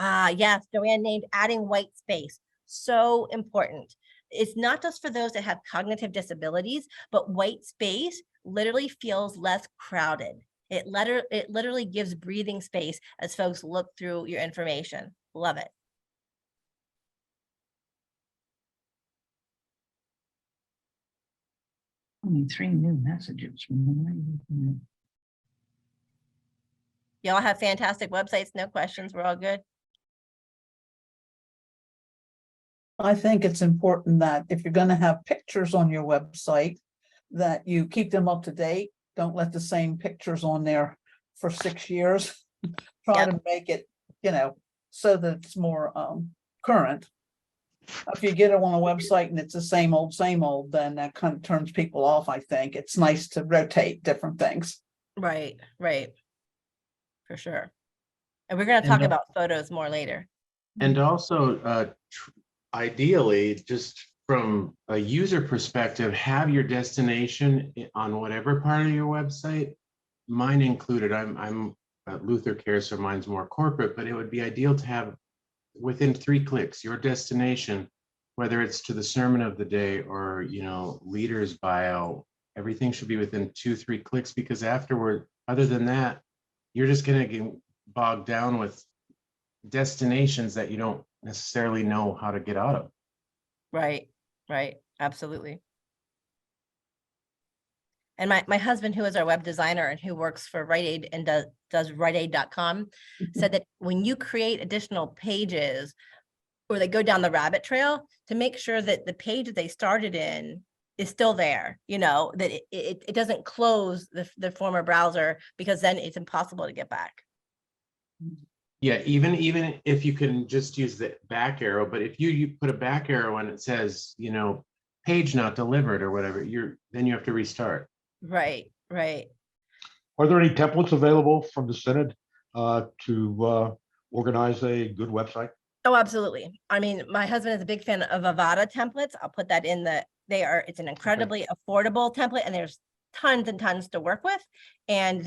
Yes, Joanne named adding white space. So important. It's not just for those that have cognitive disabilities, but white space literally feels less crowded. It literally gives breathing space as folks look through your information. Love it. Only 3 new messages. Y'all have fantastic websites, no questions, we're all good. I think it's important that if you're going to have pictures on your website, that you keep them up to date. Don't let the same pictures on there for 6 years. Try to make it, so that it's more current. If you get it on a website and it's the same old, then that kind of turns people off, I think. It's nice to rotate different things. Right. For sure. And we're going to talk about photos more later. And also, ideally, just from a user perspective, have your destination on whatever part of your website, mine included. I'm Luther Care, so mine's more corporate, but it would be ideal to have within 3 clicks your destination, whether it's to the sermon of the day or leader's bio. Everything should be within 2-3 clicks, because afterward, other than that, you're just going to get bogged down with destinations that you don't necessarily know how to get out of. Right. Absolutely. And my husband, who is our web designer and who works for Rite Aid and does riteaid.com, said that when you create additional pages or they go down the rabbit trail, to make sure that the page that they started in is still there, you know, that it doesn't close the former browser, because then it's impossible to get back. Yeah, even if you can just use the back arrow, but if you put a back arrow and it says, you know, page not delivered or whatever, then you have to restart. Right, right. Are there any templates available from the Synod to organize a good website? Oh, absolutely. I mean, my husband is a big fan of Avada templates. I'll put that in it's an incredibly affordable template, and there's tons and tons to work with. And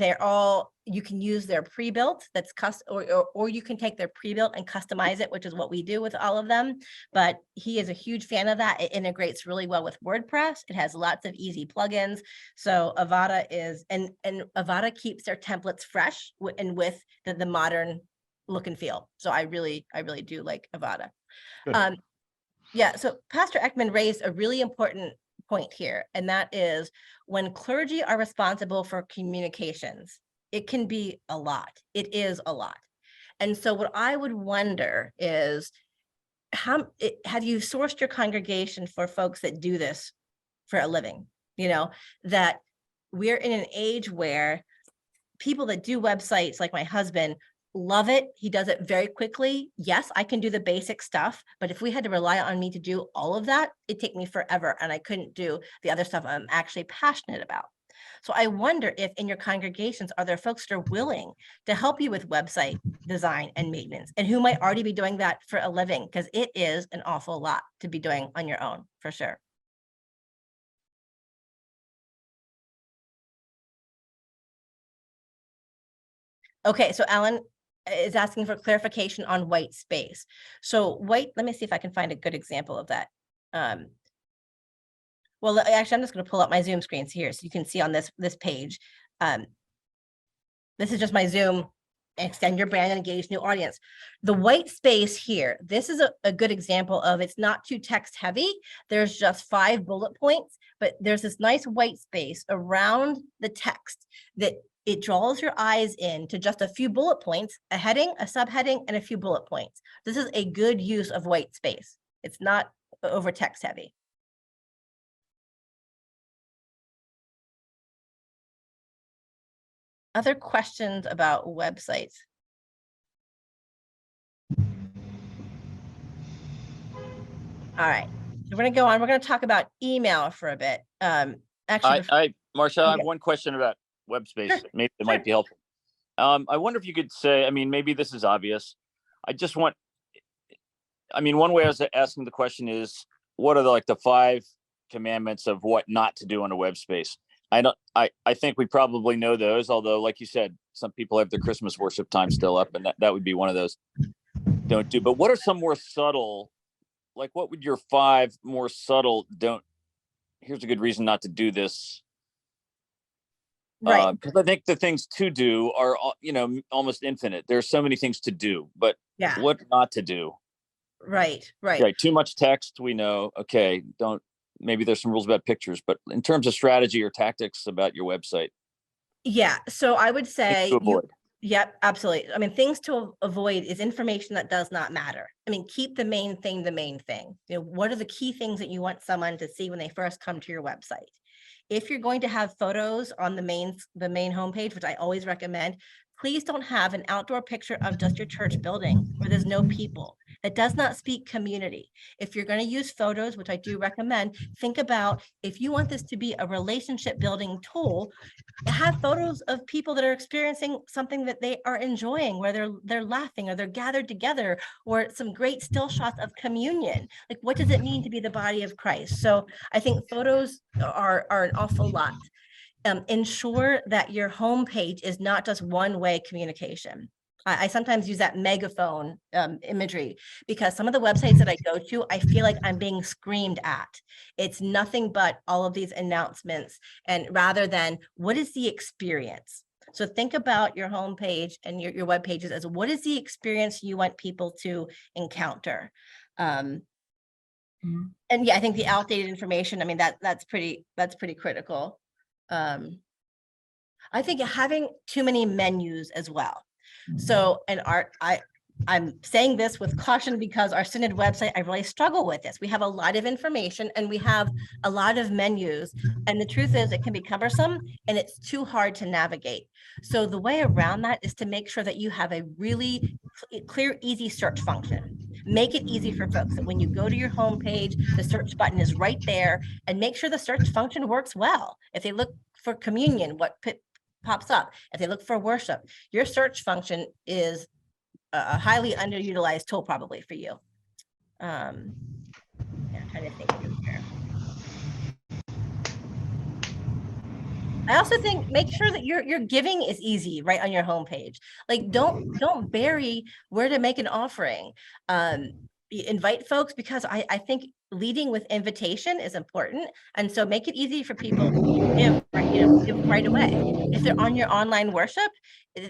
you can use their pre-built that's or you can take their pre-built and customize it, which is what we do with all of them. But he is a huge fan of that. It integrates really well with WordPress. It has lots of easy plugins. So Avada and Avada keeps their templates fresh and with the modern look and feel. So I really do like Avada. Good. Yeah, so Pastor Ekman raised a really important point here, and that is when clergy are responsible for communications, it can be a lot. It is a lot. And so what I would wonder is, have you sourced your congregation for folks that do this for a living? You know, that we're in an age where people that do websites, like my husband, love it. He does it very quickly. Yes, I can do the basic stuff, but if we had to rely on me to do all of that, it'd take me forever, and I couldn't do the other stuff I'm actually passionate about. So I wonder if in your congregations, are there folks that are willing to help you with website design and maintenance, and who might already be doing that for a living? Because it is an awful lot to be doing on your own, for sure. Okay, so Alan is asking for clarification on white space. So let me see if I can find a good example of that. Well, actually, I'm just going to pull up my Zoom screens here so you can see on this page. This is just my Zoom, extend your brand and engage new audience. The white space here, this is a good example of, it's not too text heavy. There's just 5 bullet points, but there's this nice white space around the text that it draws your eyes in to just a few bullet points, a heading, a subheading, and a few bullet points. This is a good use of white space. It's not over text heavy. Other questions about websites? All right, so we're gonna go on. We're gonna talk about email for a bit. Actually, Marsha, I have one question about web space. Sure, Maybe it sure. might be helpful. I wonder if you could say, I mean, maybe this is obvious. One way I was asking the question is, what are the 5 commandments of what not to do on a web space? I think we probably know those, although like you said, some people have their Christmas worship time still up, and that would be one of those don't do. But what are some more subtle, like what would your 5 more subtle here's a good reason not to do this? Right. Because I think the things to do are, almost infinite. There's so many things to do, but Yeah. what not to do? Right. Right. Too much text, we know. Okay, maybe there's some rules about pictures, but in terms of strategy or tactics about your website. Yeah, so I would say, to avoid. Yep, absolutely. I mean, things to avoid is information that does not matter. I mean, keep the main thing the main thing. You know, what are the key things that you want someone to see when they first come to your website? If you're going to have photos on the main homepage, which I always recommend, please don't have an outdoor picture of just your church building where there's no people. That does not speak community. If you're going to use photos, which I do recommend, think about, if you want this to be a relationship building tool, have photos of people that are experiencing something that they are enjoying, where they're laughing, or they're gathered together, or some great still shots of communion. Like, what does it mean to be the body of Christ? So I think photos are an awful lot. Ensure that your homepage is not just one-way communication. I sometimes use that megaphone imagery, because some of the websites that I go to, I feel like I'm being screamed at. It's nothing but all of these announcements, and rather than what is the experience? So think about your homepage and your web pages as, what is the experience you want people to encounter? And yeah, I think the outdated information, I mean, that's pretty critical. I think having too many menus as well. So, and I'm saying this with caution because our Synod website, I really struggle with this. We have a lot of information and we have a lot of menus. And the truth is it can be cumbersome and it's too hard to navigate. So the way around that is to make sure that you have a really clear, easy search function. Make it easy for folks that when you go to your homepage, the search button is right there, and make sure the search function works well. If they look for communion, what pops up? If they look for worship, your search function is a highly underutilized tool probably for you. Yeah, I'm trying to think through here. I also think make sure that your giving is easy right on your homepage. Like don't bury where to make an offering. Invite folks, because I think leading with invitation is important. And so make it easy for people to give, give right away. If they're on your online worship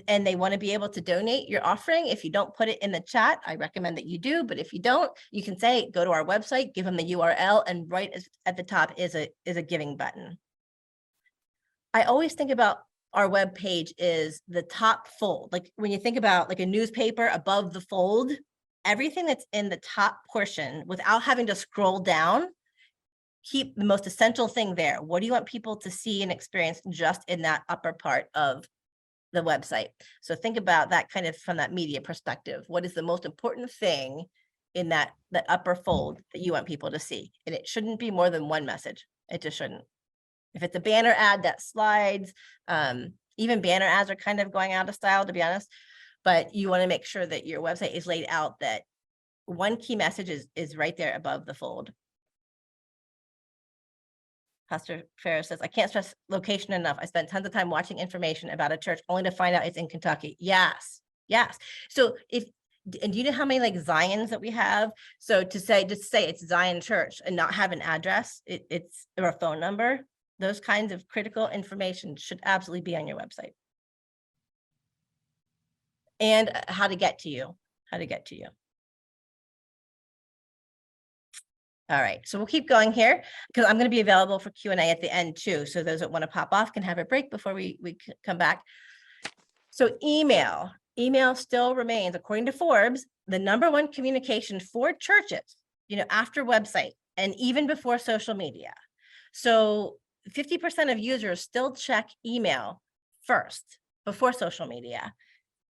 and they want to be able to donate your offering, if you don't put it in the chat, I recommend that you do. But if you don't, you can say, go to our website, give them the URL, and right at the top is a giving button. I always think about our web page is the top fold. Like when you think about like a newspaper above the fold, everything that's in the top portion without having to scroll down, keep the most essential thing there. What do you want people to see and experience just in that upper part of the website? So think about that kind of from that media perspective. What is the most important thing in that upper fold that you want people to see? And it shouldn't be more than one message. It just shouldn't. If it's a banner ad that slides, even banner ads are kind of going out of style, to be honest, but you want to make sure that your website is laid out that one key message is right there above the fold. Pastor Ferris says, I can't stress location enough. I spent tons of time watching information about a church only to find out it's in Kentucky. Yes, yes. So and do you know how many like Zions that we have? So just say it's Zion Church and not have an address, it's or a phone number. Those kinds of critical information should absolutely be on your website. And how to get to you, All right, so we'll keep going here because I'm going to be available for Q&A at the end too. So those that want to pop off can have a break before we come back. So email still remains, according to Forbes, the #1 communication for churches, after website and even before social media. So 50% of users still check email first before social media.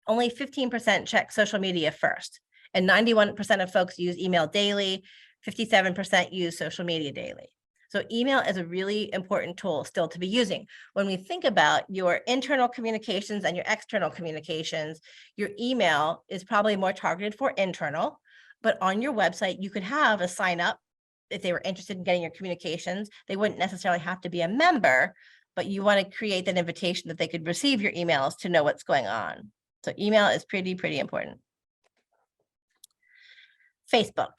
Only 15% check social media first. And 91% of folks use email daily. 57% use social media daily. So email is a really important tool still to be using. When we think about your internal communications and your external communications, your email is probably more targeted for internal, but on your website, you could have a sign up if they were interested in getting your communications. They wouldn't necessarily have to be a member, but you want to create that invitation that they could receive your emails to know what's going on. So email is pretty important. Facebook.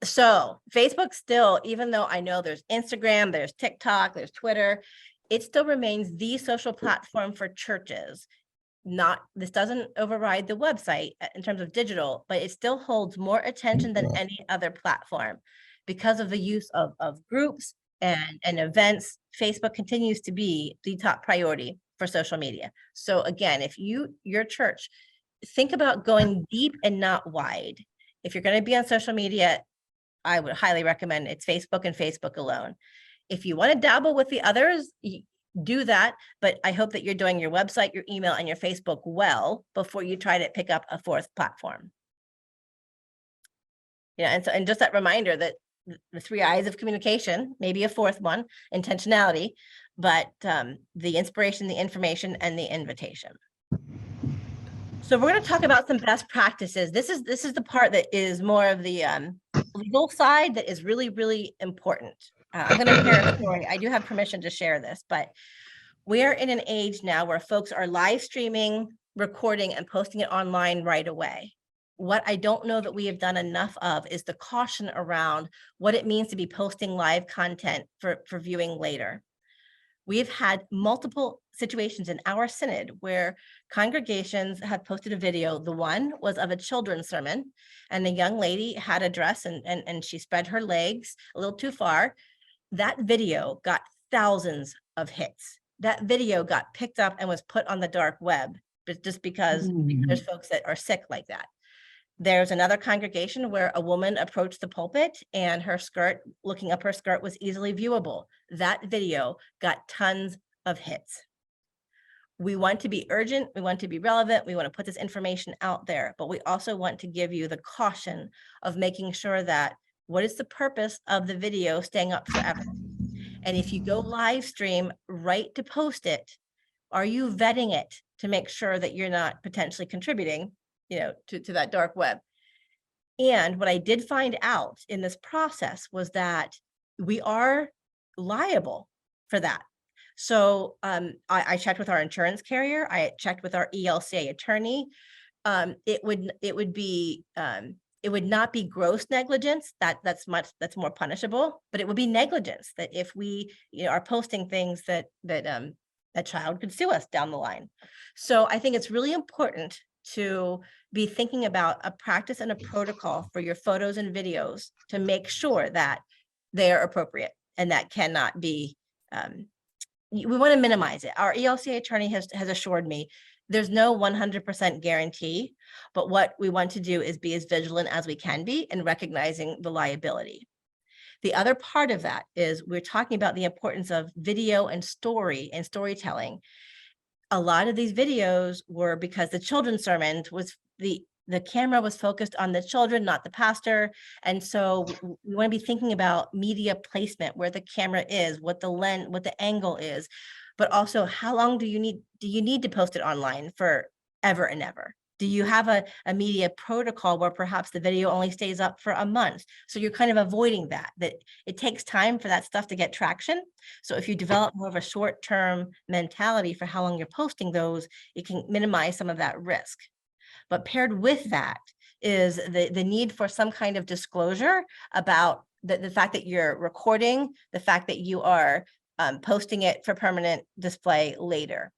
So Facebook still, even though I know there's Instagram, there's TikTok, there's Twitter, it still remains the social platform for churches. This doesn't override the website in terms of digital, but it still holds more attention than any other platform because of the use of groups and events. Facebook continues to be the top priority for social media. So again, if your church, think about going deep and not wide. If you're going to be on social media, I would highly recommend it's Facebook and Facebook alone. If you want to dabble with the others, do that. But I hope that you're doing your website, your email, and your Facebook well before you try to pick up a fourth platform. And just that reminder that the 3 I's of communication, maybe a fourth one, intentionality, but the inspiration, the information, and the invitation. So we're going to talk about some best practices. This is the part that is more of the legal side that is really important. I'm going to share a story. I do have permission to share this, but we are in an age now where folks are live streaming, recording, and posting it online right away. What I don't know that we have done enough of is the caution around what it means to be posting live content for viewing later. We've had multiple situations in our synod where congregations have posted a video. The one was of a children's sermon, and the young lady had a dress and she spread her legs a little too far. That video got thousands of hits. That video got picked up and was put on the dark web, but just because there's folks that are sick like that. There's another congregation where a woman approached the pulpit and her skirt, looking up her skirt, was easily viewable. That video got tons of hits. We want to be urgent, we want to be relevant, we want to put this information out there, but we also want to give you the caution of making sure that what is the purpose of the video staying up forever? And if you go live stream right to post it, are you vetting it to make sure that you're not potentially contributing, to that dark web? And what I did find out in this process was that we are liable for that. So I checked with our insurance carrier. I checked with our ELCA attorney. It would not be gross negligence. That's more punishable, but it would be negligence that if we are posting things that a child could sue us down the line. So I think it's really important to be thinking about a practice and a protocol for your photos and videos to make sure that they are appropriate and that cannot be, we want to minimize it. Our ELCA attorney has assured me there's no 100% guarantee, but what we want to do is be as vigilant as we can be in recognizing the liability. The other part of that is we're talking about the importance of video and storytelling. A lot of these videos were because the children's sermon was the camera was focused on the children, not the pastor. And so we want to be thinking about media placement, where the camera is, what the lens, what the angle is, but also how long do you need to post it online for ever and ever? Do you have a media protocol where perhaps the video only stays up for a month? So you're kind of avoiding that it takes time for that stuff to get traction. So if you develop more of a short-term mentality for how long you're posting those, it can minimize some of that risk. But paired with that is the need for some kind of disclosure about the fact that you're recording, the fact that you are posting it for permanent display later.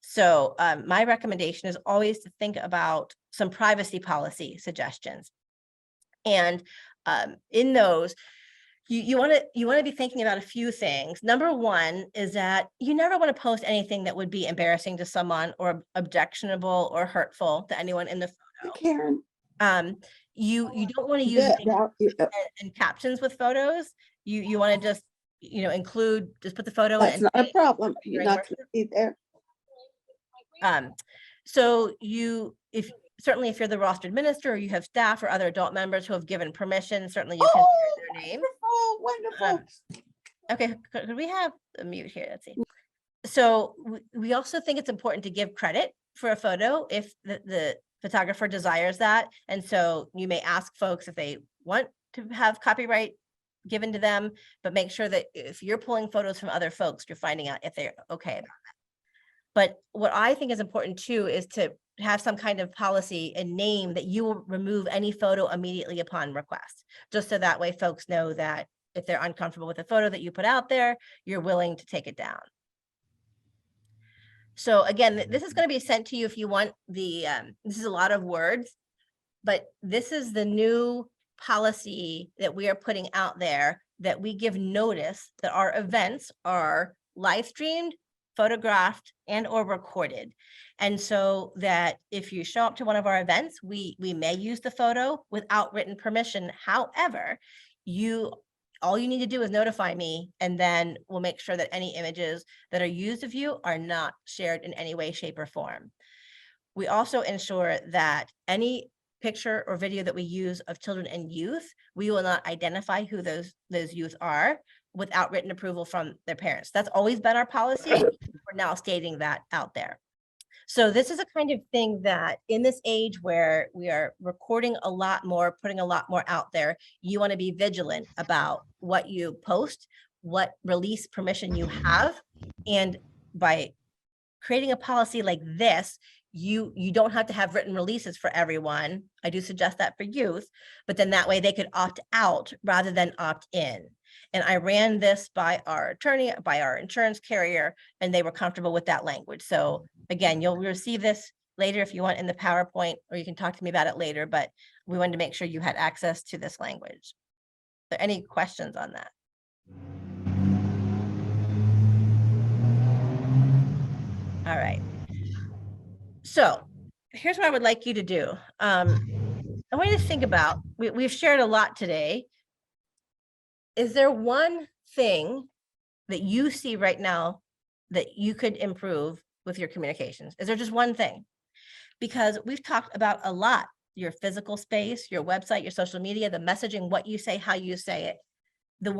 So my recommendation is always to think about some privacy policy suggestions. And in those, you want to be thinking about a few things. Number one is that you never want to post anything that would be embarrassing to someone or objectionable or hurtful to anyone in the photo. Karen. You don't want to use and captions with photos. You want to just include, just put the photo That's in. not a problem. You're not going to be there. So certainly if you're the rostered minister or you have staff or other adult members who have given permission, certainly you can share their name. Wonderful. Okay, could we have a mute here? Let's see. So we also think it's important to give credit for a photo if the photographer desires that. And so you may ask folks if they want to have copyright given to them, but make sure that if you're pulling photos from other folks, you're finding out if they're okay about that. But what I think is important too is to have some kind of policy and name that you will remove any photo immediately upon request, just so that way folks know that if they're uncomfortable with a photo that you put out there, you're willing to take it down. So again, this is going to be sent to you if you want this is a lot of words, but this is the new policy that we are putting out there, that we give notice that our events are live streamed, photographed, and or recorded. And so that if you show up to one of our events, we may use the photo without written permission. However, all you need to do is notify me, and then we'll make sure that any images that are used of you are not shared in any way, shape, or form. We also ensure that any picture or video that we use of children and youth, we will not identify who those youth are without written approval from their parents. That's always been our policy. We're now stating that out there. So this is a kind of thing that in this age where we are recording a lot more, putting a lot more out there, you want to be vigilant about what you post, what release permission you have. And by creating a policy like this, you don't have to have written releases for everyone. I do suggest that for youth, but then that way they could opt out rather than opt in. And I ran this by our attorney, by our insurance carrier, and they were comfortable with that language. So again, you'll receive this later if you want in the PowerPoint, or you can talk to me about it later, but we wanted to make sure you had access to this language. Are there any questions on that? All right. So here's what I would like you to do. I want you to think about, we've shared a lot today. Is there one thing that you see right now that you could improve with your communications? Is there just one thing? Because we've talked about a lot, your physical space, your website, your social media, the messaging, what you say, how you say it. The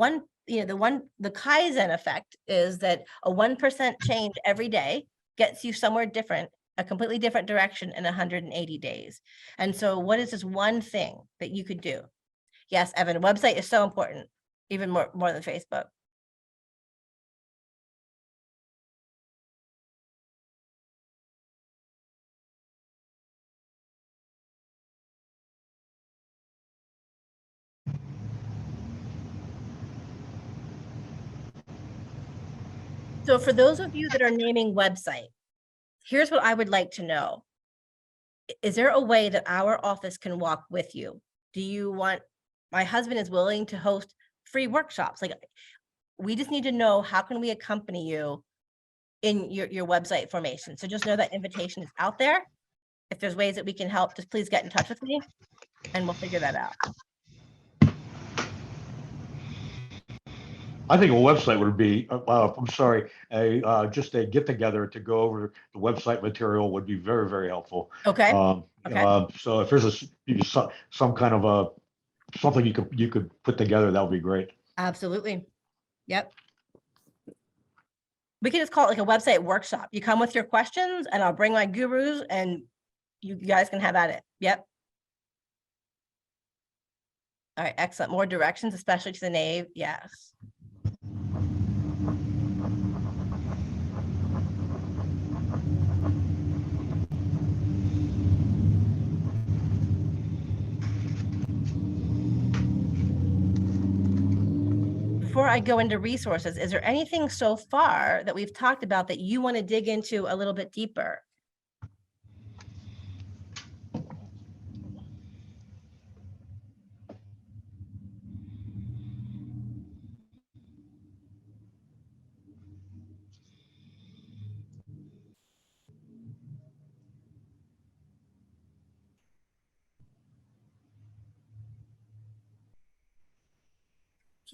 Kaizen effect is that a 1% change every day gets you somewhere different, a completely different direction in 180 days. And so what is this one thing that you could do? Yes, Evan, website is so important, even more than Facebook. So for those of you that are naming website, here's what I would like to know. Is there a way that our office can walk with you? Do you want, my husband is willing to host free workshops. Like, we just need to know, how can we accompany you in your website formation? So just know that invitation is out there. If there's ways that we can help, just please get in touch with me and we'll figure that out. I think a website would be, I'm sorry, just a get together to go over the website material would be very, very helpful. Okay. So if there's some kind of something you could put together, that would be great. Absolutely. Yep. We can just call it like a website workshop. You come with your questions and I'll bring my gurus and you guys can have at it. Yep. All right, excellent. More directions, especially to the nave. Yes. Before I go into resources, is there anything so far that we've talked about that you want to dig into a little bit deeper?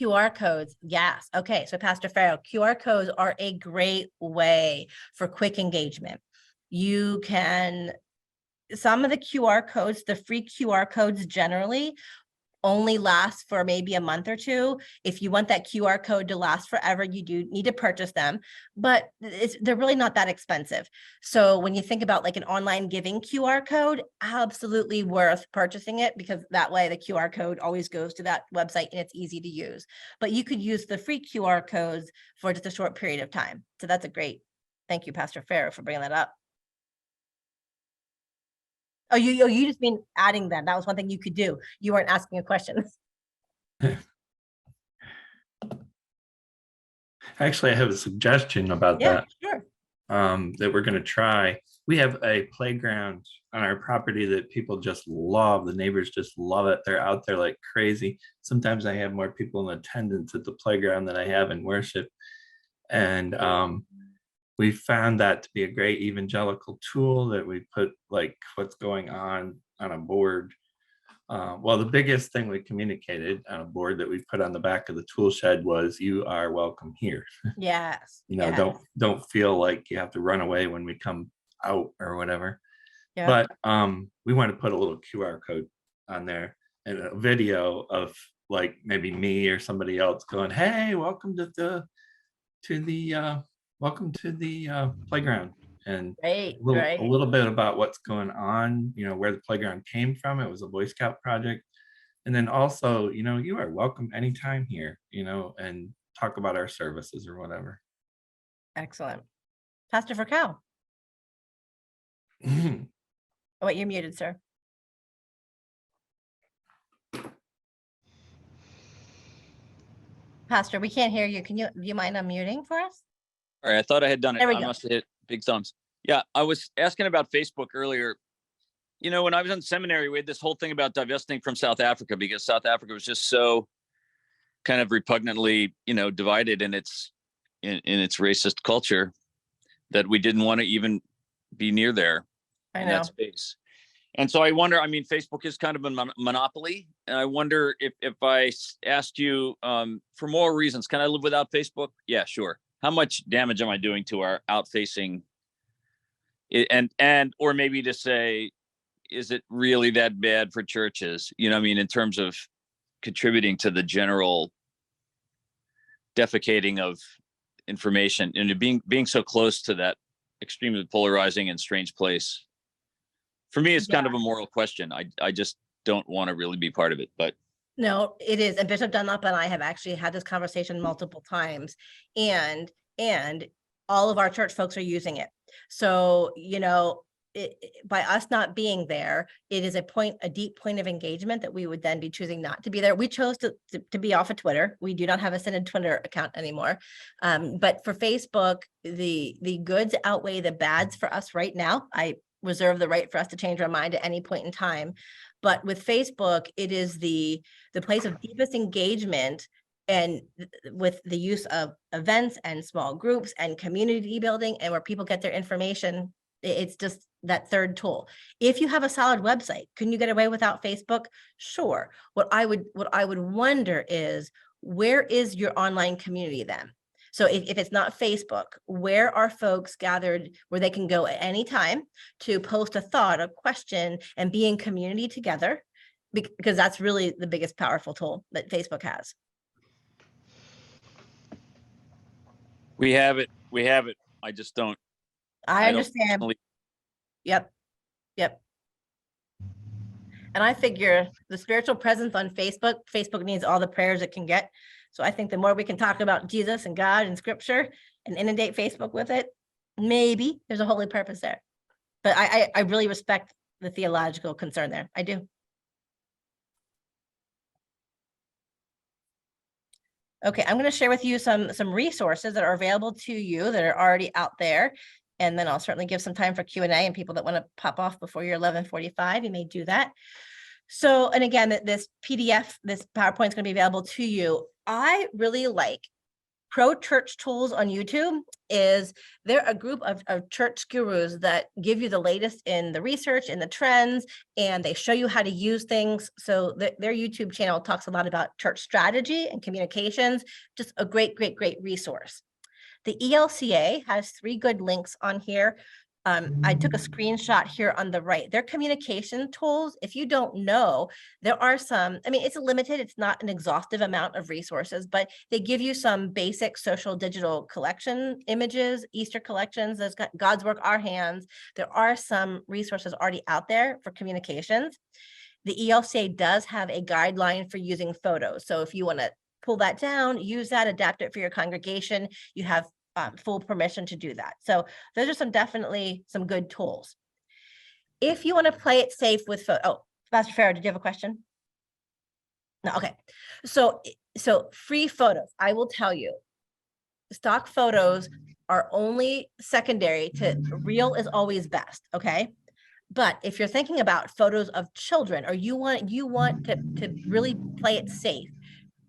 QR codes, yes. Okay, so Pastor Farrell, QR codes are a great way for quick engagement. You can, some of the QR codes, the free QR codes generally only last for maybe a month or two. If you want that QR code to last forever, you do need to purchase them, but they're really not that expensive. So when you think about like an online giving QR code, absolutely worth purchasing it, because that way the QR code always goes to that website and it's easy to use. But you could use the free QR codes for just a short period of time. So that's a great, thank you, Pastor Farrow, for bringing that up. Oh, you just mean adding them. That was one thing you could do. You weren't asking a question. Actually, I have a suggestion about that. Sure. That we're going to try. We have a playground on our property that people just love. The neighbors just love it. They're out there like crazy. Sometimes I have more people in attendance at the playground than I have in worship. And we found that to be a great evangelical tool that we put like what's going on a board. Well, the biggest thing we communicated on a board that we put on the back of the tool shed was, you are welcome here. Yes. You know, yes. don't feel like you have to run away when we come out or whatever. Yeah. But we want to put a little QR code on there and a video of like maybe me or somebody else going, hey, welcome to the playground, and Right, a little bit about what's going on, you know, where the playground came from. It was a Boy Scout project. And then also, you know, you are welcome anytime here, you know, and talk about our services or whatever. Excellent. Pastor Vercow. Oh, wait, you're muted, sir. Pastor, we can't hear you. Do you mind unmuting for us? All right, I thought I had done it. There we I go. must have hit big thumbs. Yeah, I was asking about Facebook earlier. You know, when I was in seminary, we had this whole thing about divesting from South Africa because South Africa was just so kind of repugnantly, you know, divided in its racist culture that we didn't want to even be near there in that space. And so I wonder, I mean, Facebook is kind of a monopoly. And I wonder if I asked you for more reasons, can I live without Facebook? Yeah, sure. How much damage am I doing to our outfacing? Or maybe to say, is it really that bad for churches? You know, I mean, in terms of contributing to the general defecating of information and being so close to that extremely polarizing and strange place. For me, it's kind of a moral question. I just don't want to really be part of it, but. No, it is. And Bishop Dunlop and I have actually had this conversation multiple times, and all of our church folks are using it. So, you know, by us not being there, it is a deep point of engagement that we would then be choosing not to be there. We chose to be off of Twitter. We do not have a Synod Twitter account anymore. But for Facebook, the goods outweigh the bads for us right now. I reserve the right for us to change our mind at any point in time. But with Facebook, it is the place of deepest engagement, and with the use of events and small groups and community building, and where people get their information. It's just that third tool. If you have a solid website, can you get away without Facebook? Sure. What I would wonder is, where is your online community then? So if it's not Facebook, where are folks gathered where they can go at any time to post a thought, a question, and be in community together? Because that's really the biggest powerful tool that Facebook has. We have it. I just don't. I understand. Yep. And I figure the spiritual presence on Facebook needs all the prayers it can get. So I think the more we can talk about Jesus and God and scripture and inundate Facebook with it, maybe there's a holy purpose there. But I really respect the theological concern there. I do. Okay, I'm going to share with you some resources that are available to you that are already out there. And then I'll certainly give some time for Q&A, and people that want to pop off before your 11:45, you may do that. So, and again, this PDF, this PowerPoint is going to be available to you. I really like Pro Church Tools on YouTube. They're a group of church gurus that give you the latest in the research and the trends, and they show you how to use things. So their YouTube channel talks a lot about church strategy and communications. Just a great resource. The ELCA has 3 good links on here. I took a screenshot here on the right. Their communication tools, if you don't know, there are some, I mean, it's limited, it's not an exhaustive amount of resources, but they give you some basic social digital collection images, Easter collections, there's God's Work, Our Hands. There are some resources already out there for communications. The ELCA does have a guideline for using photos. So if you want to pull that down, use that, adapt it for your congregation, you have full permission to do that. So those are definitely some good tools. If you want to play it safe with Pastor Farrow, did you have a question? No, okay. So free photos, I will tell you, stock photos are only secondary to real is always best, okay? But if you're thinking about photos of children, or you want to really play it safe,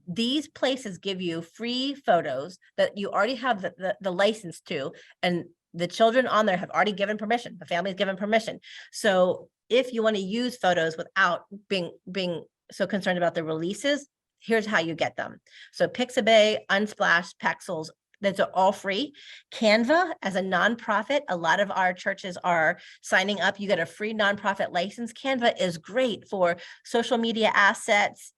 these places give you free photos that you already have the license to, and the children on there have already given permission. The family's given permission. So if you want to use photos without being so concerned about the releases, here's how you get them. So Pixabay, Unsplash, Pexels, those are all free. Canva, as a nonprofit, a lot of our churches are signing up. You get a free nonprofit license. Canva is great for social media assets,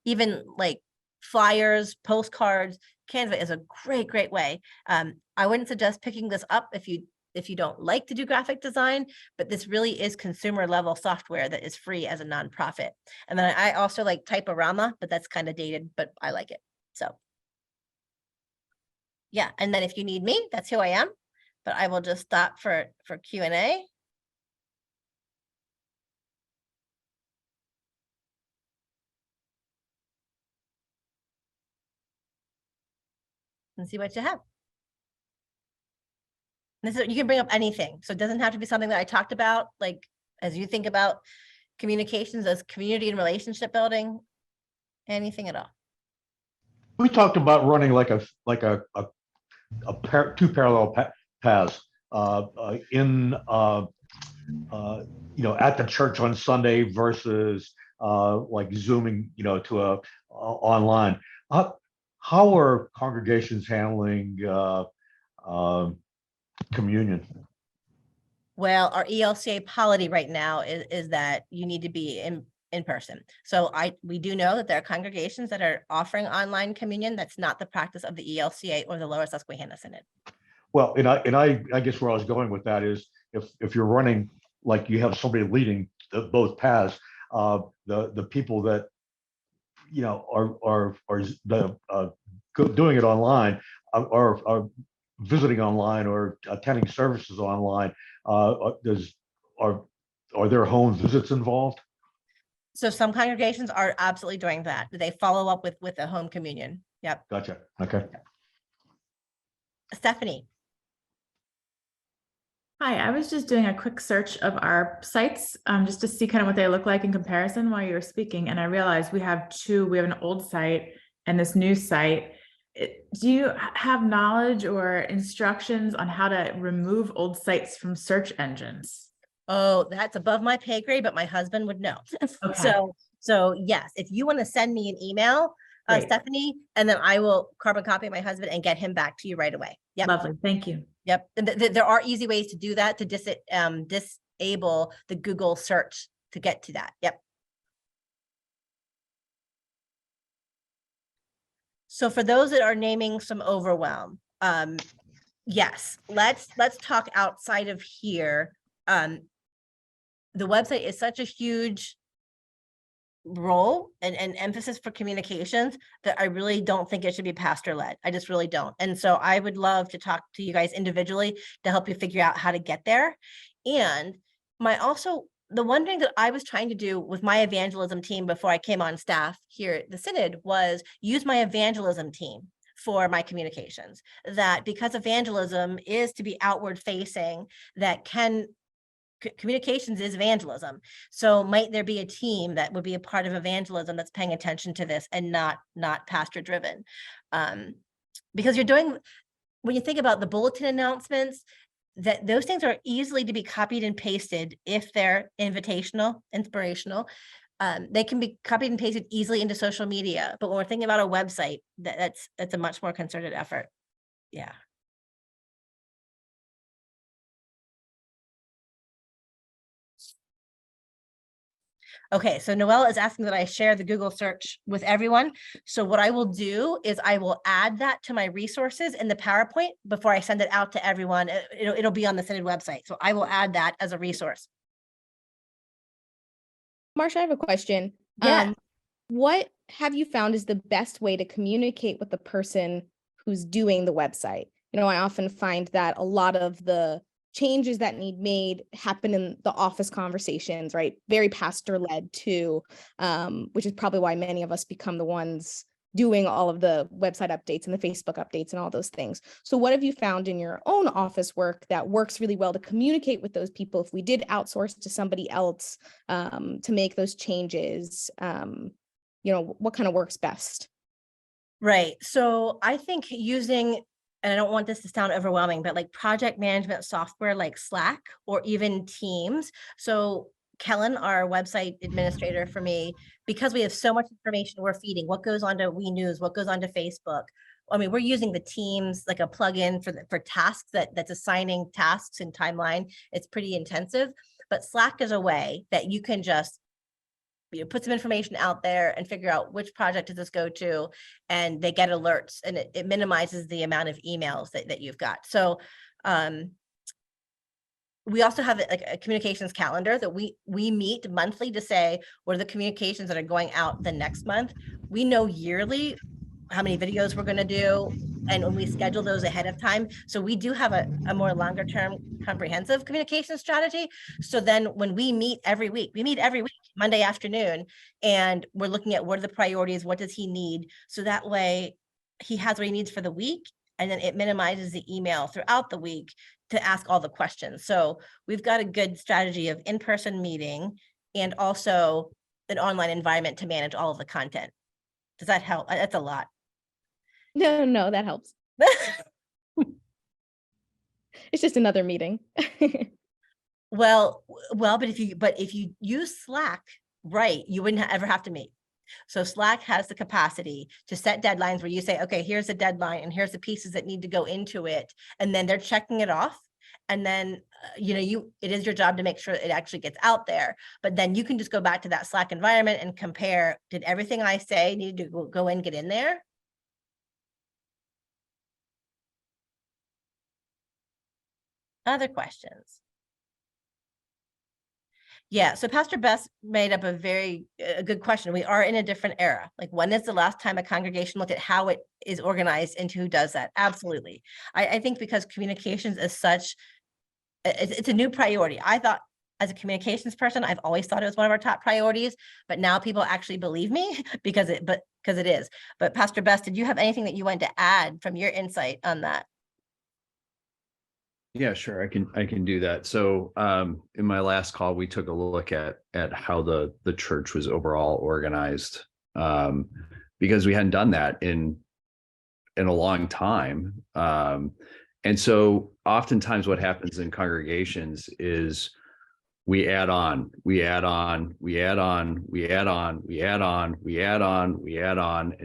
even like flyers, postcards. Canva is a great way. I wouldn't suggest picking this up if you don't like to do graphic design, but this really is consumer level software that is free as a nonprofit. And then I also like Typorama, but that's kind of dated, but I like it. So yeah, and then if you need me, that's who I am, but I will just stop for Q&A. And see what you have. This is, you can bring up anything. So it doesn't have to be something that I talked about, like as you think about communications as community and relationship building, anything at all. We talked about running like a two parallel paths in at the church on Sunday versus like Zooming, to a online. How are congregations handling communion? Well, our ELCA polity right now is that you need to be in person. So we do know that there are congregations that are offering online communion. That's not the practice of the ELCA or the Lower Susquehanna Synod. Well, I guess where I was going with that is if you're running, like you have somebody leading both paths, the people that are doing it online, are visiting online or attending services online. Are there home visits involved? So some congregations are absolutely doing that. They follow up with a home communion. Yep. Gotcha. Okay. Stephanie. Hi, I was just doing a quick search of our sites just to see kind of what they look like in comparison while you were speaking. And I realized we have an old site and this new site. Do you have knowledge or instructions on how to remove old sites from search engines? Oh, that's above my pay grade, but my husband would know. Okay. So yes, if you want to send me an email, Great. Stephanie, and then I will carbon copy my husband and get him back to you right away. Yep. Lovely. Thank you. Yep. There are easy ways to do that, to disable the Google search to get to that. Yep. So for those that are naming some overwhelm, yes, let's talk outside of here. The website is such a huge role and emphasis for communications that I really don't think it should be pastor led. I just really don't. And so I would love to talk to you guys individually to help you figure out how to get there. And the one thing that I was trying to do with my evangelism team before I came on staff here at the Synod was use my evangelism team for my communications. That because evangelism is to be outward facing, that communications is evangelism. So might there be a team that would be a part of evangelism that's paying attention to this and not pastor driven? Because when you think about the bulletin announcements, that those things are easily to be copied and pasted if they're invitational, inspirational. They can be copied and pasted easily into social media. But when we're thinking about a website, that's a much more concerted effort. Yeah. Okay, so Noelle is asking that I share the Google search with everyone. So what I will do is I will add that to my resources in the PowerPoint before I send it out to everyone. It'll be on the Synod website. So I will add that as a resource. Marsha, I have a question. Yeah. What have you found is the best way to communicate with the person who's doing the website? I often find that a lot of the changes that need made happen in the office conversations, right? Very pastor led too, which is probably why many of us become the ones doing all of the website updates and the Facebook updates and all those things. So what have you found in your own office work that works really well to communicate with those people if we did outsource to somebody else to make those changes? What kind of works best? Right. So I think using, and I don't want this to sound overwhelming, but like project management software like Slack or even Teams. So Kellen, our website administrator for me, because we have so much information we're feeding, what goes on to We News, what goes on to Facebook. I mean, we're using the Teams like a plugin for tasks that's assigning tasks and timeline. It's pretty intensive, but Slack is a way that you can just put some information out there and figure out which project does this go to, and they get alerts, and it minimizes the amount of emails that you've got. So we also have like a communications calendar that we meet monthly to say what are the communications that are going out the next month. We know yearly how many videos we're going to do, and when we schedule those ahead of time. So we do have a more longer term comprehensive communication strategy. So then when we meet every week, Monday afternoon, and we're looking at what are the priorities, what does he need? So that way he has what he needs for the week, and then it minimizes the email throughout the week to ask all the questions. So we've got a good strategy of in-person meeting and also an online environment to manage all of the content. Does that help? That's a lot. No, that helps. It's just another meeting. Well, but if you use Slack, right, you wouldn't ever have to meet. So Slack has the capacity to set deadlines where you say, okay, here's the deadline and here's the pieces that need to go into it. And then they're checking it off. And then, it is your job to make sure it actually gets out there. But then you can just go back to that Slack environment and compare, did everything I say need to go in, get in there? Other questions? Yeah, so Pastor Best made up a very good question. We are in a different era. Like, when is the last time a congregation looked at how it is organized and who does that? Absolutely. I think because communications is such, it's a new priority. I thought, as a communications person, I've always thought it was one of our top priorities, but now people actually believe me because it is. But Pastor Best, did you have anything that you wanted to add from your insight on that? Yeah, sure. I can do that. So in my last call, we took a look at how the church was overall organized, because we hadn't done that in a long time. And so oftentimes what happens in congregations is we add on, and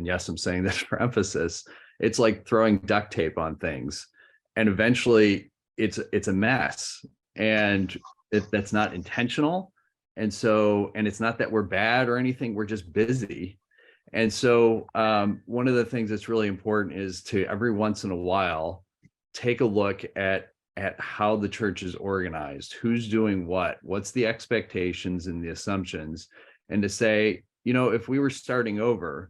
yes, I'm saying this for emphasis. It's like throwing duct tape on things, and eventually it's a mess, and that's not intentional. And it's not that we're bad or anything, we're just busy. And so one of the things that's really important is to, every once in a while, take a look at how the church is organized, who's doing what's the expectations and the assumptions, and to say, if we were starting over,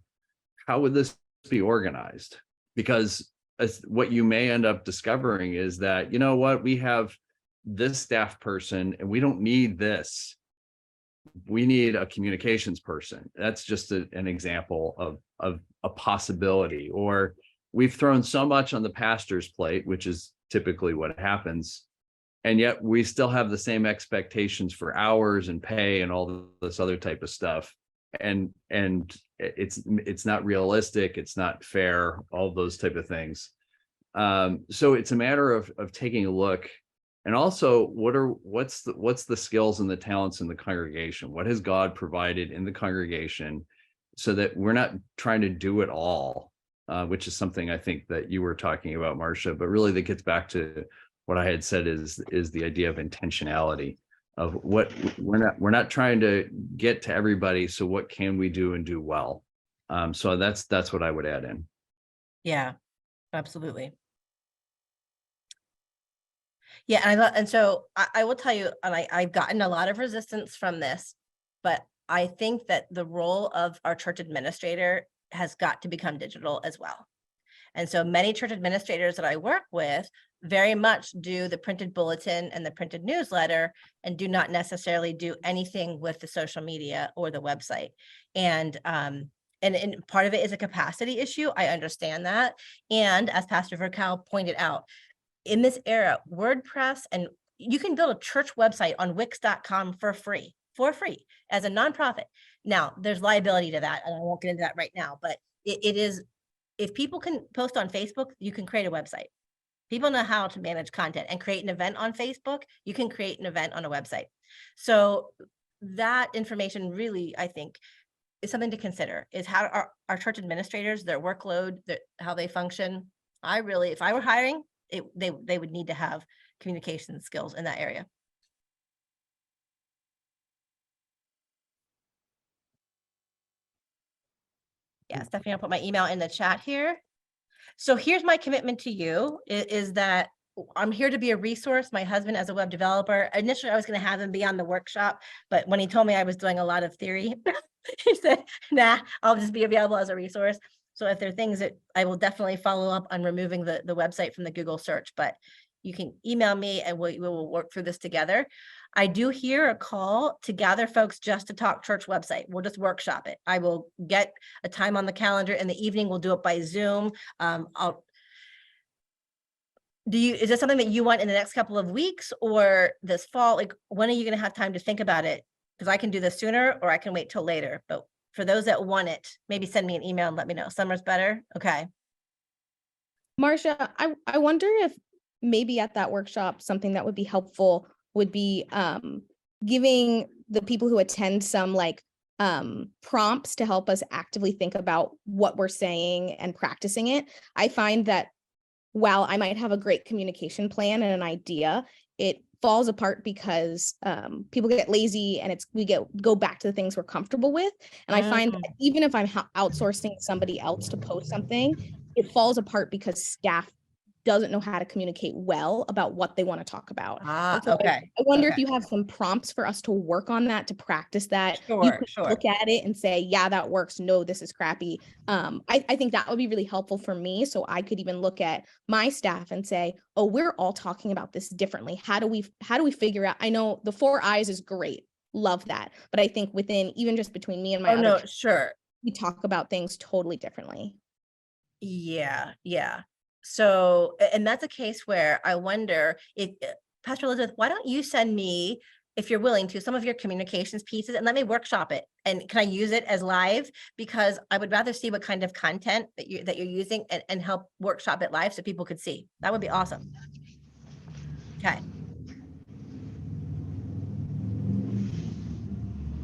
how would this be organized? Because what you may end up discovering is that, we have this staff person and we don't need this. We need a communications person. That's just an example of a possibility. Or we've thrown so much on the pastor's plate, which is typically what happens, and yet we still have the same expectations for hours and pay and all this other type of stuff. And it's not realistic, it's not fair, all those type of things. So it's a matter of taking a look, and also what's the skills and the talents in the congregation? What has God provided in the congregation, so that we're not trying to do it all, which is something I think that you were talking about, Marsha, but really that gets back to what I had said is the idea of intentionality, of what we're not trying to get to everybody. So what can we do and do well? So that's what I would add in. Yeah, absolutely. Yeah, and so I will tell you, and I've gotten a lot of resistance from this, but I think that the role of our church administrator has got to become digital as well. And so many church administrators that I work with very much do the printed bulletin and the printed newsletter, and do not necessarily do anything with the social media or the website. And part of it is a capacity issue. I understand that. And as Pastor Vercal pointed out, in this era, WordPress, and you can build a church website on Wix.com for free as a nonprofit. Now, there's liability to that, and I won't get into that right now, but it is, if people can post on Facebook, you can create a website. People know how to manage content and create an event on Facebook. You can create an event on a website. So that information really, I think, is something to consider, is how our church administrators, their workload, how they function. If I were hiring, they would need to have communication skills in that area. Yeah, Stephanie, I'll put my email in the chat here. So here's my commitment to you, is that I'm here to be a resource. My husband, as a web developer, initially I was going to have him be on the workshop, but when he told me I was doing a lot of theory, he said, nah, I'll just be available as a resource. So if there are things that I will definitely follow up on removing the website from the Google search, but you can email me and we will work through this together. I do hear a call to gather folks just to talk church website. We'll just workshop it. I will get a time on the calendar in the evening. We'll do it by Zoom. Is this something that you want in the next couple of weeks or this fall? Like, when are you going to have time to think about it? Because I can do this sooner or I can wait till later. But for those that want it, maybe send me an email and let me know. Summer's better. Okay. Marsha, I wonder if maybe at that workshop, something that would be helpful would be giving the people who attend some like prompts to help us actively think about what we're saying and practicing it. I find that while I might have a great communication plan and an idea, it falls apart because people get lazy and we go back to the things we're comfortable with. And I find that even if I'm outsourcing somebody else to post something, it falls apart because staff doesn't know how to communicate well about what they want to talk about. And so Okay. I wonder if you have some prompts for us to work on that, to practice that. You Sure, could sure. look at it and say, yeah, that works. No, this is crappy. I think that would be really helpful for me. So I could even look at my staff and say, oh, we're all talking about this differently. How do we figure out? I know the 4 eyes is great. Love that. But I think even just between me and my Oh, no, sure. we talk about things totally differently. Yeah, yeah. So, and that's a case where I wonder if, Pastor Elizabeth, why don't you send me, if you're willing to, some of your communications pieces and let me workshop it? And can I use it as live? Because I would rather see what kind of content that you're using and help workshop it live so people could see. That would be awesome. Okay.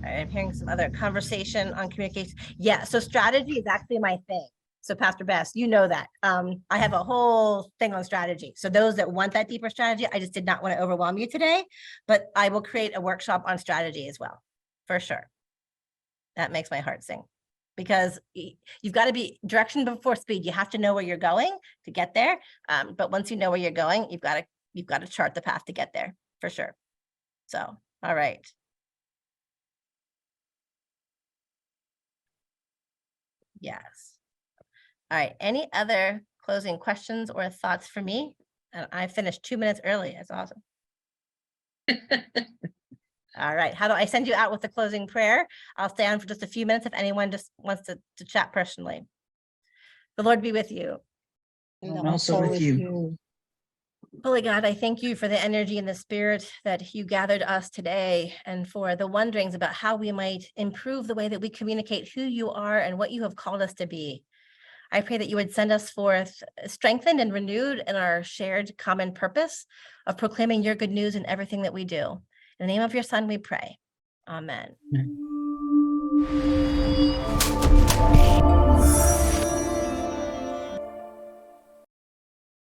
All right, I'm hearing some other conversation on communication. Yeah, so strategy is actually my thing. So Pastor Bess, you know that. I have a whole thing on strategy. So those that want that deeper strategy, I just did not want to overwhelm you today, but I will create a workshop on strategy as well, for sure. That makes my heart sing, because you've got to be direction before speed. You have to know where you're going to get there. But once you know where you're going, you've got to chart the path to get there, for sure. So, all right. Yes. All right, any other closing questions or thoughts for me? And I finished 2 minutes early. That's awesome. All right, how do I send you out with the closing prayer? I'll stay on for just a few minutes if anyone just wants to chat personally. The Lord be with you. And also with you. Holy God, I thank you for the energy and the spirit that you gathered us today, and for the wonderings about how we might improve the way that we communicate who you are and what you have called us to be. I pray that you would send us forth strengthened and renewed in our shared common purpose of proclaiming your good news in everything that we do. In the name of your Son, we pray. Amen. Amen.